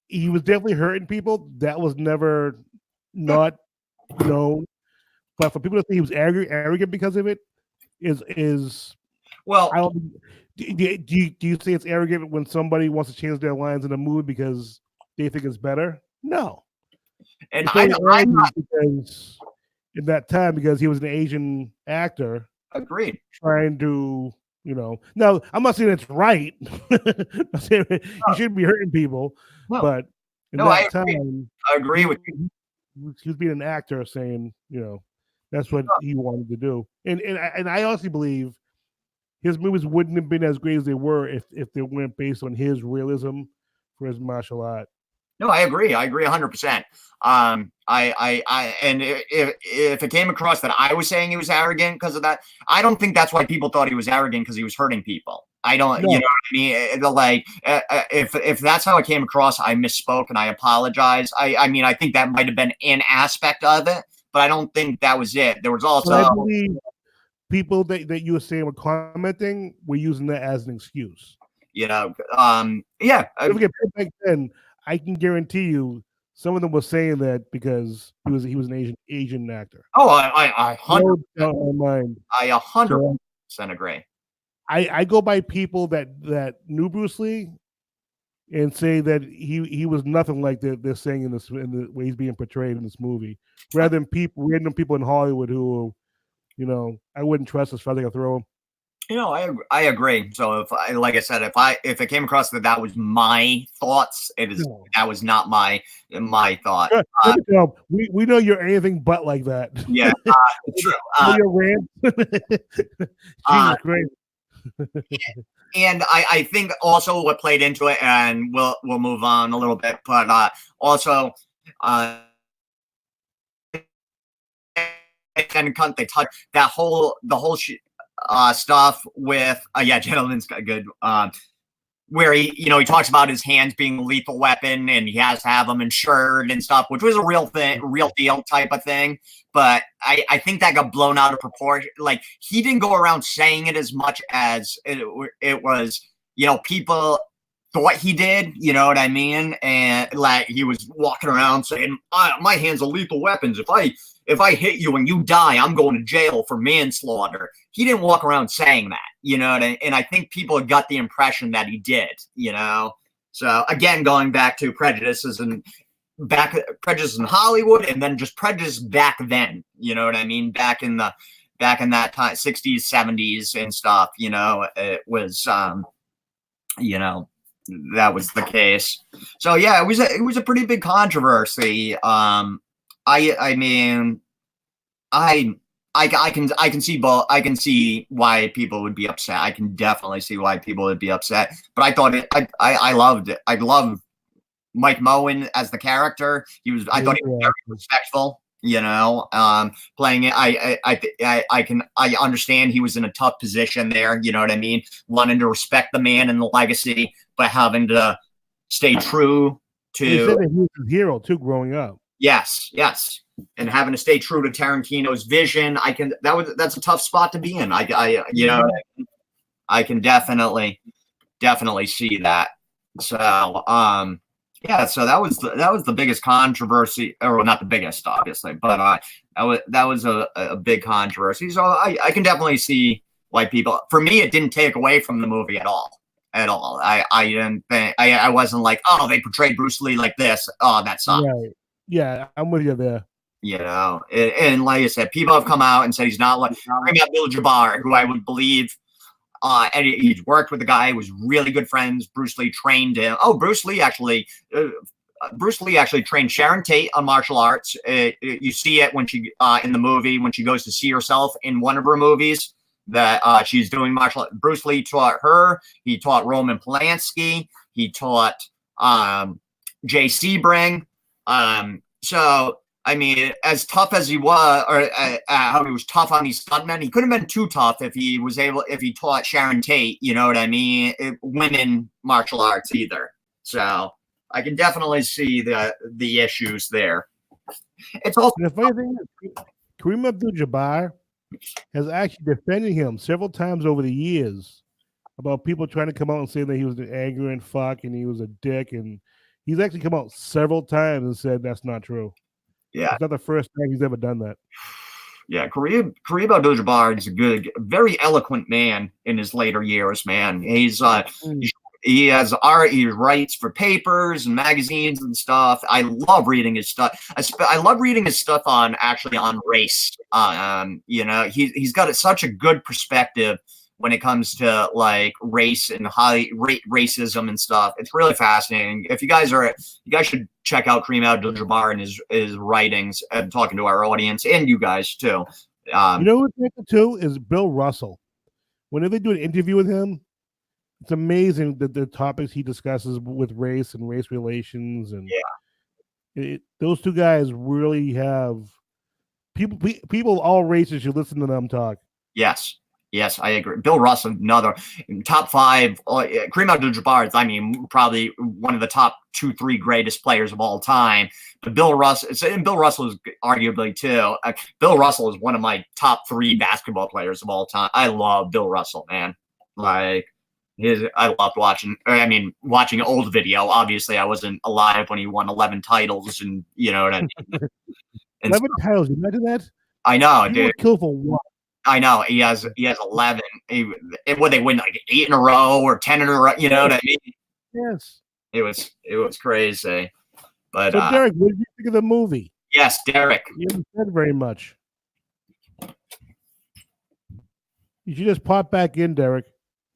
He was definitely hurting people. That was never not known. But for people to say he was arrogant because of it is well. I don't. Do you say it's arrogant when somebody wants to change their lines in a movie because they think it's better? No. And I'm not because in that time, because he was an Asian actor. Agreed. Trying to, you know, no, I'm not saying it's right. I'm saying he shouldn't be hurting people, but in that time, I agree with you. He was being an actor, saying, you know, that's what he wanted to do, and I honestly believe his movies wouldn't have been as great as they were if they weren't based on his realism for his martial art. No, I agree. I agree 100%. And if it came across that I was saying he was arrogant because of that, I don't think that's why people thought he was arrogant, because he was hurting people. I don't, you know what I mean? Like, if that's how it came across, I misspoke and I apologize. I mean, I think that might have been an aspect of it, but I don't think that was it. There was also. I believe people that you were saying were commenting were using that as an excuse. Yeah. Don't forget, back then, I can guarantee you, some of them were saying that because he was an Asian actor. Oh, I No doubt in my mind. I 100% agree. I go by people that knew Bruce Lee and say that he was nothing like they're saying in the way he's being portrayed in this movie, rather than random people in Hollywood who, I wouldn't trust as far as I can throw them. I agree. So like I said, if it came across that was my thoughts, that was not my thought. We know you're anything but like that. Yeah, true. Your rant. Jesus Christ. And I think also what played into it, and we'll move on a little bit, but also and they touch that the whole stuff with Gentleman's good, where he talks about his hands being a lethal weapon and he has to have them insured and stuff, which was a real deal type of thing. But I think that got blown out of proportion. Like, he didn't go around saying it as much as it was, people thought he did, you know what I mean? And like, he was walking around saying, my hands are lethal weapons. If I hit you and you die, I'm going to jail for manslaughter. He didn't walk around saying that, and I think people got the impression that he did, So again, going back to prejudices in Hollywood, and then just prejudice back then, you know what I mean? Back in that time, 60s, 70s and stuff, it was, that was the case. So yeah, it was a pretty big controversy. I mean, I can see both. I can see why people would be upset. I can definitely see why people would be upset. But I thought I loved it. I loved Mike Moen as the character. I thought he was very respectful. Playing it. I understand he was in a tough position there. You know what I mean? Wanting to respect the man and the legacy, but having to stay true to. He said that he was a hero too, growing up. Yes, and having to stay true to Tarantino's vision. That's a tough spot to be in. I can definitely see that. So so that was the biggest controversy, or not the biggest, obviously, but that was a big controversy. So I can definitely see why people. For me, it didn't take away from the movie at all. I didn't think I wasn't like, oh, they portrayed Bruce Lee like this. Oh, that sucks. Right. Yeah, I'm with you there. And like I said, people have come out and said he's not like Kareem Abdul-Jabbar, who I would believe. And he's worked with the guy, was really good friends. Bruce Lee trained him. Oh, Bruce Lee actually trained Sharon Tate on martial arts. You see it when she in the movie when she goes to see herself in one of her movies that she's doing martial arts. Bruce Lee taught her. He taught Roman Polanski. He taught Jay Sebring. So I mean, as tough as he was, or how he was tough on these stuntmen, he couldn't have been too tough if he taught Sharon Tate, you know what I mean, women martial arts either. So I can definitely see the issues there. It's also the funny thing is, Kareem Abdul-Jabbar has actually defended him several times over the years about people trying to come out and say that he was an angry fuck and he was a dick, and he's actually come out several times and said that's not true. Yeah, it's not the first time he's ever done that. Yeah, Kareem Abdul-Jabbar is a good, very eloquent man in his later years. Man, he has art. He writes for papers and magazines and stuff. I love reading his stuff. I love reading his stuff on race. He's got such a good perspective when it comes to like race and racism and stuff. It's really fascinating. If you guys should check out Kareem Abdul-Jabbar and his writings, and talking to our audience and you guys too. You know what's too is Bill Russell. Whenever they do an interview with him, it's amazing that the topics he discusses with race and race relations, and those two guys really have people of all races should listen to them talk. Yes, I agree. Bill Russell, another top 5. Kareem Abdul-Jabbar is, I mean, probably one of the top 2-3 greatest players of all time. But Bill Russell is arguably too. Bill Russell is one of my top 3 basketball players of all time. I love Bill Russell, man. Like, I loved watching. Watching old video. Obviously, I wasn't alive when he won 11 titles, and you know what I mean. And 11 titles. You imagine that? I know, You dude. were killed for what? I know he has 11. Would they win like 8 in a row or 10 in a row? You know what I mean? Yes. It was crazy. But So, Derek, what did you think of the movie? yes, Derek. You haven't said very much. You should just pop back in, Derek.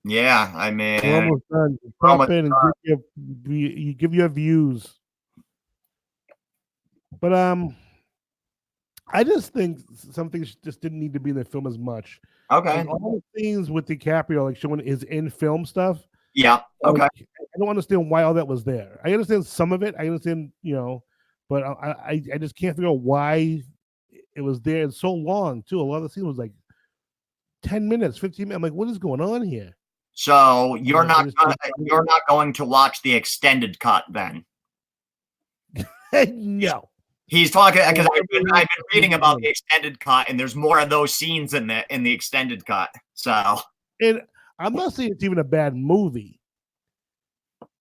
Yeah, I mean, We're almost done. Pop in and give your views. But I just think some things just didn't need to be in the film as much. okay. Like, all the scenes with DiCaprio, like showing his in-film stuff. Yeah. Okay. Like, I don't understand why all that was there. I understand some of it. I understand, but I just can't figure out why it was there and so long too. A lot of the scene was like 10 minutes, 15 minutes. I'm like, what is going on here? So you're not going to watch the extended cut then? No. He's talking because I've been reading about the extended cut, and there's more of those scenes in the extended cut. So, and I'm not saying it's even a bad movie.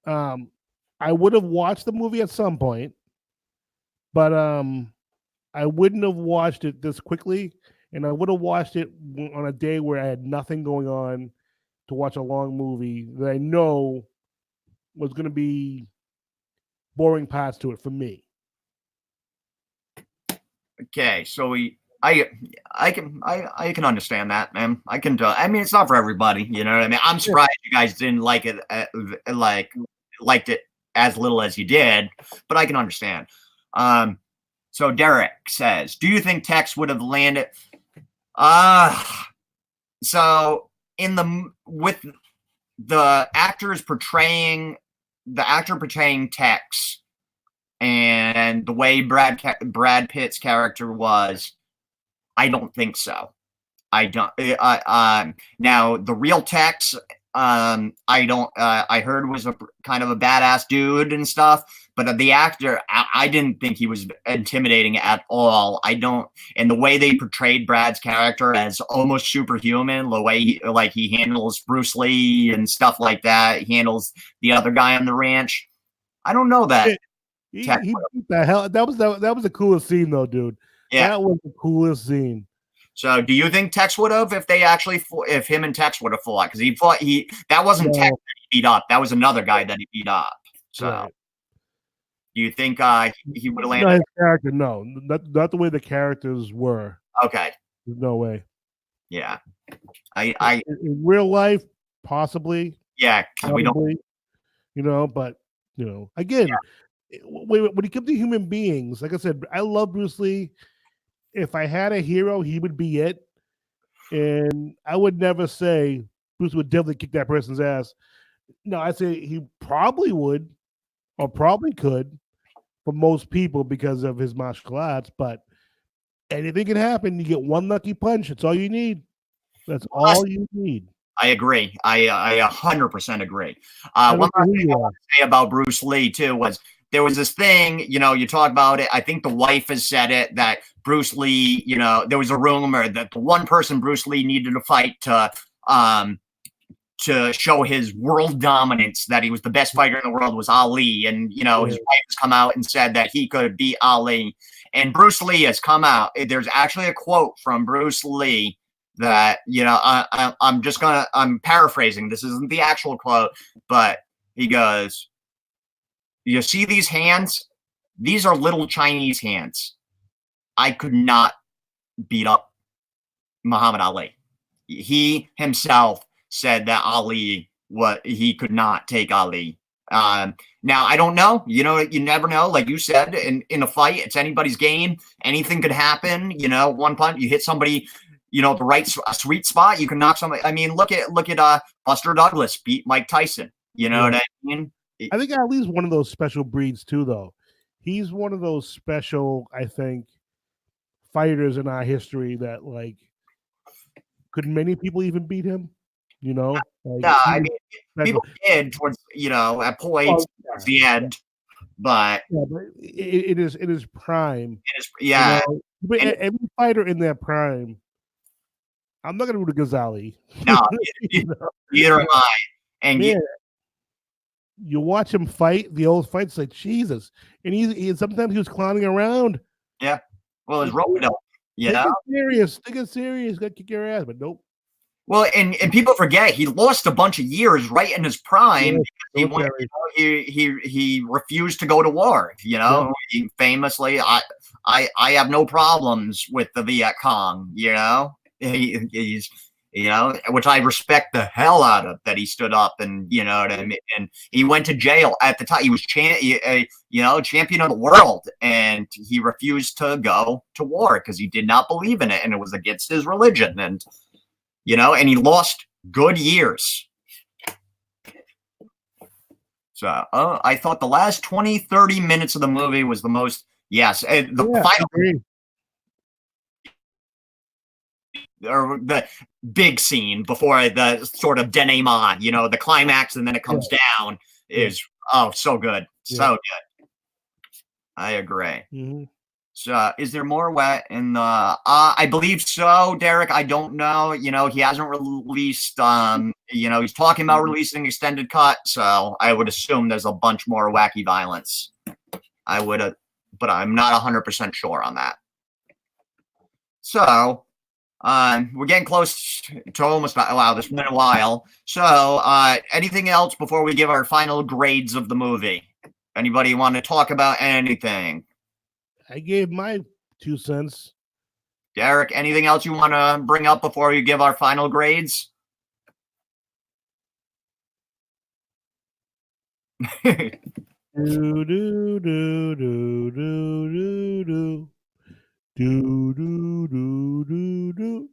I would have watched the movie at some point, but I wouldn't have watched it this quickly, and I would have watched it on a day where I had nothing going on to watch a long movie that I know was going to be boring parts to it for me. okay, so I can understand that, man. I can. I mean, it's not for everybody, you know what I mean. I'm surprised you guys didn't like it, liked it as little as you did, but I can understand. So Derek says, "Do you think Tex would have landed?" So with the actor portraying Tex. And the way Brad Pitt's character was, I don't think so. I don't. Now the real Tex, I don't. I heard was a kind of a badass dude and stuff, but the actor, I didn't think he was intimidating at all. I don't. And the way they portrayed Brad's character as almost superhuman, the way he handles Bruce Lee and stuff like that, he handles the other guy on the ranch. I don't know that. The hell that was the coolest scene though, dude. Yeah, that was the coolest scene. So, do you think Tex would have if him and Tex would have fought? Because that wasn't Tex that he beat up. That was another guy that he beat up. So, right. Do you think he would have landed? No, his character, no, not the way the characters were. Okay, there's no way. Yeah, in real life, possibly. Yeah, probably, we don't. But again. Yeah. When it comes to human beings, like I said, I love Bruce Lee. If I had a hero, he would be it. And I would never say Bruce would definitely kick that person's ass. No, I'd say he probably would or probably could for most people because of his martial arts. But anything can happen. You get one lucky punch. That's all you need. That's all you need. I agree. I 100% agree. One more thing I want to say about Bruce Lee, too, was there was this thing, you talk about it. I think the wife has said it, that Bruce Lee, there was a rumor that the one person Bruce Lee needed to fight to show his world dominance, that he was the best fighter in the world, was Ali. And, his wife has come out and said that he could beat Ali. And Bruce Lee has come out. There's actually a quote from Bruce Lee that, I'm paraphrasing. This isn't the actual quote, but he goes, "You see these hands? These are little Chinese hands. I could not beat up Muhammad Ali." He himself said that he could not take Ali. Now, I don't know. You never know. Like you said, in a fight, it's anybody's game. Anything could happen. One punch, you hit somebody, the right sweet spot, you can knock somebody. I mean, look at Buster Douglas beat Mike Tyson. You know what I mean? I think Ali's one of those special breeds too, though. He's one of those special, I think, fighters in our history that, could many people even beat him? No, I mean, people did towards, at points towards the end, but it is prime. Yeah. But every fighter in their prime, I'm not going to root against Ali. No, neither am I. And Man, you watch him fight the old fights, like Jesus, and sometimes he was clowning around. yeah, well, his Rope-a-dope, you Take know. it serious, take it serious. Got to kick your ass, but nope. Well, and people forget he lost a bunch of years right in his prime Yeah, because he refused to go to war. You know, he famously, I have no problems with the Viet Cong. You know, he's you know, which I respect the hell out of that he stood up and you know what I mean. And he went to jail at the time. He was champion of the world, and he refused to go to war because he did not believe in it, and it was against his religion. And you know, and he lost good years. So I thought the last 20, 30 minutes of the movie was the most, final, or the big scene before the sort of denouement, you know, the climax and then it comes down is, so good. So good. I agree. Mm-hmm. So, is there more wet in the? I believe so, Derek. I don't know. You know, he hasn't released. You know, he's talking about releasing extended cut. So, I would assume there's a bunch more wacky violence. I would, but I'm not 100% sure on that. So, we're getting close to almost. Wow, this has been a while. So, anything else before we give our final grades of the movie? Anybody want to talk about anything? I gave my 2 cents. Derek, anything else you want to bring up before you give our final grades? do do do do do do do do do do do do.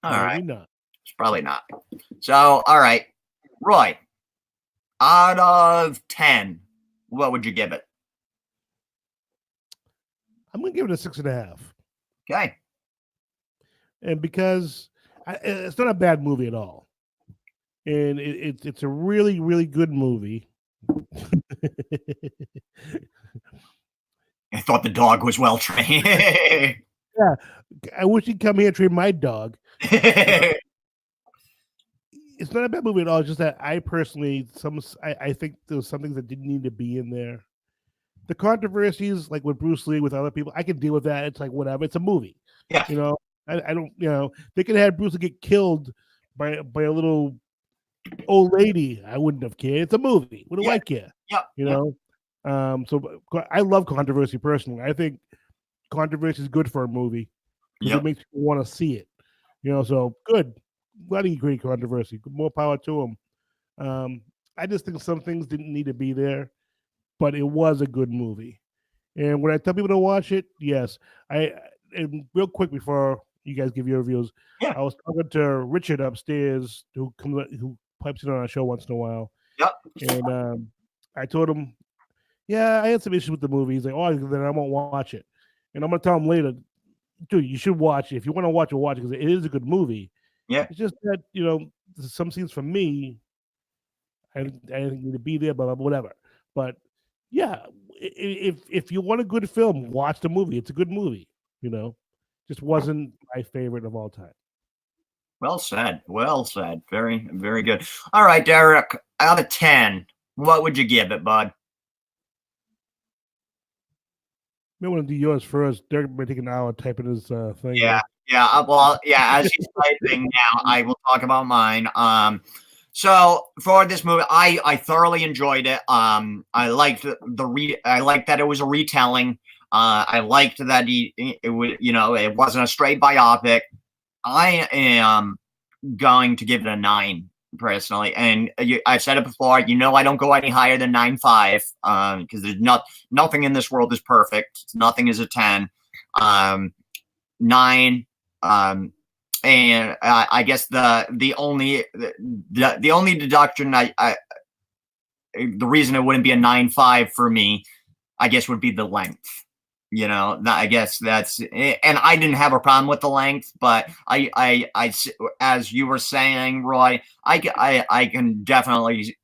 All right. Not. It's probably not. So, all right. Roy, out of 10, what would you give it? I'm going to give it a 6.5. Okay. And because it's not a bad movie at all. And it's a really, really good movie. I thought the dog was well trained. Yeah. I wish he'd come here and train my dog. It's not a bad movie at all. It's just that I personally, I think there was some things that didn't need to be in there. The controversies, like with Bruce Lee, with other people, I can deal with that. It's like whatever. It's a movie. Yeah. You know, I don't. You know, they could have had Bruce Lee get killed by a little old lady. I wouldn't have cared. It's a movie. What do I care? Yeah. You know. So I love controversy personally. I think controversy is good for a movie. It makes people want to see it. You know. So good. Glad he created controversy. More power to him. I just think some things didn't need to be there. But it was a good movie. And when I tell people to watch it, yes. And real quick before you guys give your reviews, I was talking to Richard upstairs who pipes in on our show once in a while. Yep. And I told him, I had some issues with the movie. He's like, oh, then I won't watch it. And I'm gonna tell him later, dude, you should watch it. If you want to watch it because it is a good movie. Yeah. It's just that, you know, some scenes for me, I didn't need to be there, blah, blah, whatever. But yeah, if you want a good film, watch the movie. It's a good movie, you know. Just wasn't my favorite of all time. Well said. Well said. Very, very good. All right, Derek, out of 10, what would you give it, bud? I want to do yours first. Derek may take an hour typing his thing. Yeah. Well, as he's typing now, I will talk about mine. So for this movie, I thoroughly enjoyed it. I liked I liked that it was a retelling. I liked that it wasn't a straight biopic. I am going to give it a 9 personally, and I've said it before. You know, I don't go any higher than 9.5 because there's nothing in this world is perfect. Nothing is a 10. 9. And I guess the only deduction the reason it wouldn't be a 9.5 for me, I guess, would be the length. You know, I guess that's, and I didn't have a problem with the length, but I as you were saying, Roy, I can definitely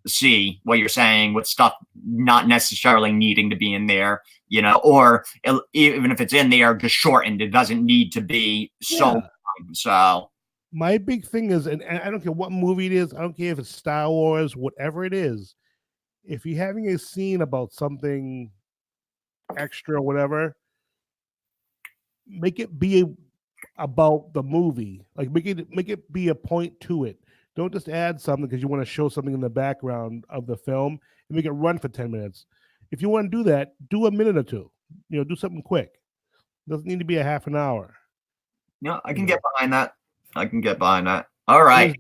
see what you're saying with stuff not necessarily needing to be in there, you know, or even if it's in there, just shortened. It doesn't need to be so long. So my big thing is, and I don't care what movie it is, I don't care if it's Star Wars, whatever it is, if you're having a scene about something extra or whatever, make it be about the movie. Like make it be a point to it. Don't just add something because you want to show something in the background of the film and make it run for 10 minutes. If you want to do that, do a minute or two. Do something quick. Doesn't need to be a half an hour. Yeah, I can get behind that. I can get behind that. All right.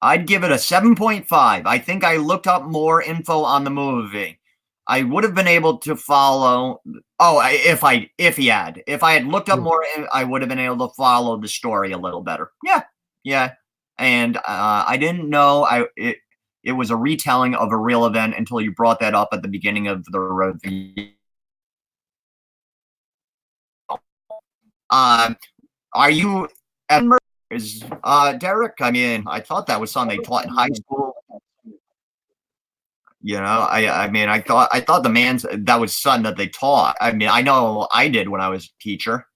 I'd give it a 7.5. I think I looked up more info on the movie. I would have been able to follow. Oh, if I had looked up more, I would have been able to follow the story a little better. Yeah. And I didn't know it was a retelling of a real event until you brought that up at the beginning of the review. Are you is Derek? I mean, I thought that was something they taught in high school. I mean, I thought that was something that they taught. I mean, I know I did when I was a teacher.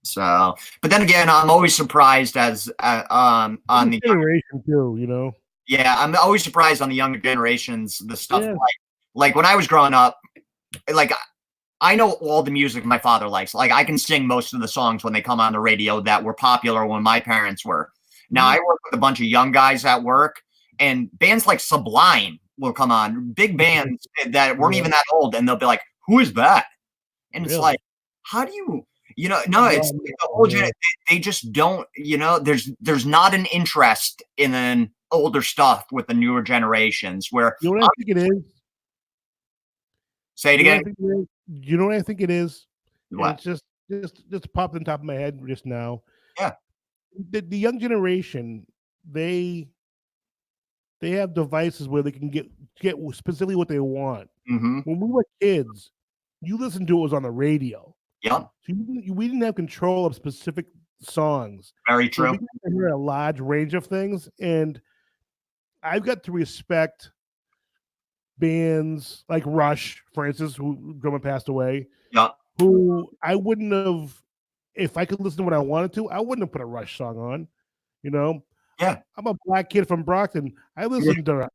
So, but then again, I'm always surprised as on the generation too. Yeah, I'm always surprised on the younger generations. The stuff like when I was growing up, like I know all the music my father likes. Like I can sing most of the songs when they come on the radio that were popular when my parents were. Now I work with a bunch of young guys at work, and bands like Sublime will come on, big bands that weren't even that old, and they'll be like, "Who is that?" And it's like, how do you? No, it's like the whole they just don't. There's not an interest in an older stuff with the newer generations. Where what I think it is. Say it again. You know what I think it is? What? It's just popped on top of my head just now. Yeah. The young generation, they have devices where they can get specifically what they want. Mm-hmm. When we were kids, you listened to it was on the radio. Yep. So we didn't have control of specific songs. Very true. So we hear a large range of things, and I've got to respect bands like Rush, for instance, who drummer passed away. Yeah. Who I wouldn't have, if I could listen to what I wanted to, I wouldn't have put a Rush song on. Yeah. I'm a black kid from Brockton. I listen to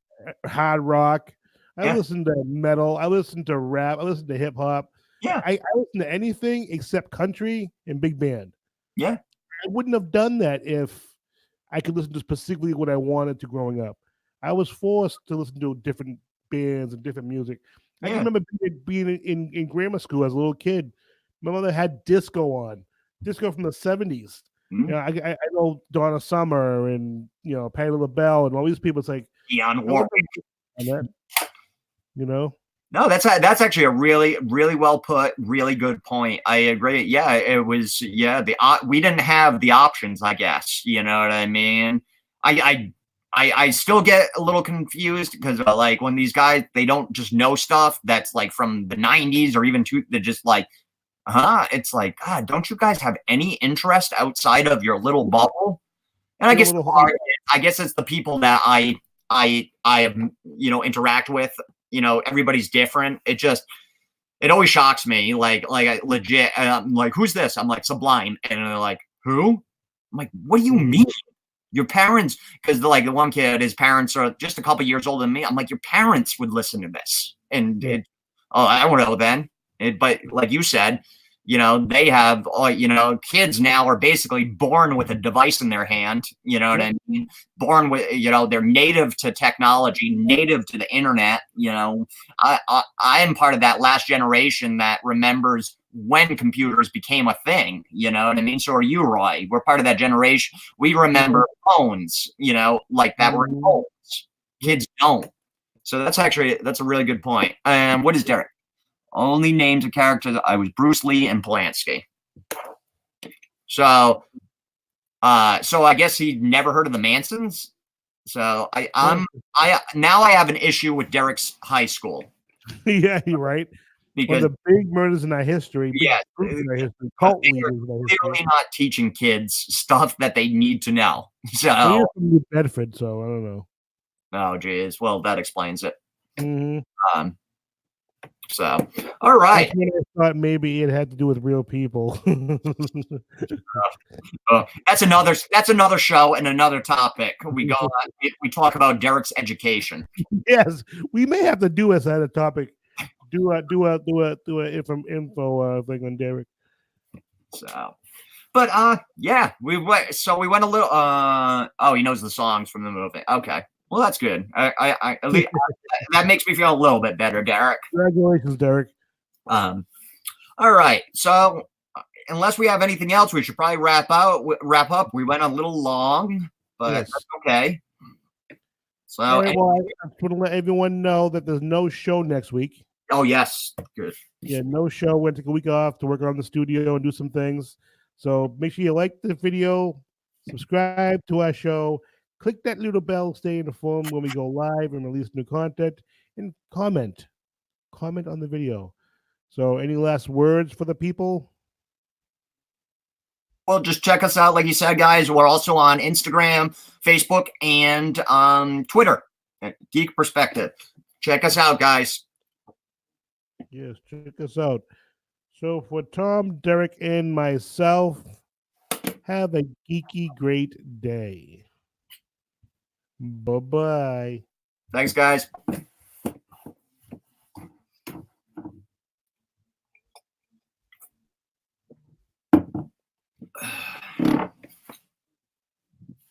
hard rock. I listen to metal. I listen to rap. I listen to hip hop. Yeah. I listen to anything except country and big band. Yeah. I wouldn't have done that if I could listen to specifically what I wanted to growing up. I was forced to listen to different bands and different music. I can remember being in grammar school as a little kid. My mother had disco on, disco from the 70s. Mm-hmm. I know Donna Summer and Patti LaBelle and all these people. It's like Dionne Warwick. No, that's actually a really, really well put, really good point. I agree. Yeah, it was. Yeah, we didn't have the options, I guess. You know what I mean? I still get a little confused because like when these guys, they don't just know stuff that's like from the 90s or even they're just like, it's like, God, don't you guys have any interest outside of your little bubble? And I guess it's the people that I interact with. Everybody's different. It always shocks me. Like I legit, I'm like, who's this? I'm like, Sublime, and they're like, who? I'm like, what do you mean? Your parents? Because the one kid, his parents are just a couple years older than me. I'm like, your parents would listen to this, and I don't know then. But like you said, they have, kids now are basically born with a device in their hand. You know what I mean? Born with, they're native to technology, native to the internet. I am part of that last generation that remembers when computers became a thing. You know what I mean? So are you, Roy. We're part of that generation. We remember phones, like that were phones. Kids don't. So that's a really good point. What is Derek? Only names of characters. I was Bruce Lee and Polanski. So I guess he never heard of the Mansons. So now I have an issue with Derek's high school. Yeah, you're right. Because the big murders in our history. Cult leaders in our history. Clearly not teaching kids stuff that they need to know. So from New Bedford, so I don't know. Oh, geez. Well, that explains it. Mm-hmm. So, all right. That's when I thought maybe it had to do with real people. That's another show and another topic. We go. We talk about Derek's education. Yes, we may have to do as a topic. Do a info thing on Derek. So, but yeah, we went a little. Oh, he knows the songs from the movie. Okay, well that's good. I at least that makes me feel a little bit better, Derek. Congratulations, Derek. All right. So, unless we have anything else, we should probably wrap up. We went a little long, but Yes. that's okay. So, All right, well, I just want to let everyone know that there's no show next week. oh yes, good. Yeah, no show. We're going to take a week off to work on the studio and do some things. So make sure you like the video, subscribe to our show, click that little bell, stay informed when we go live and release new content, and comment on the video. So any last words for the people? Well, just check us out. Like you said, guys, we're also on Instagram, Facebook, and Twitter at Geek Perspective. Check us out, guys. Yes, check us out. So for Tom, Derek, and myself, have a geeky great day. Bye-bye. Thanks, guys.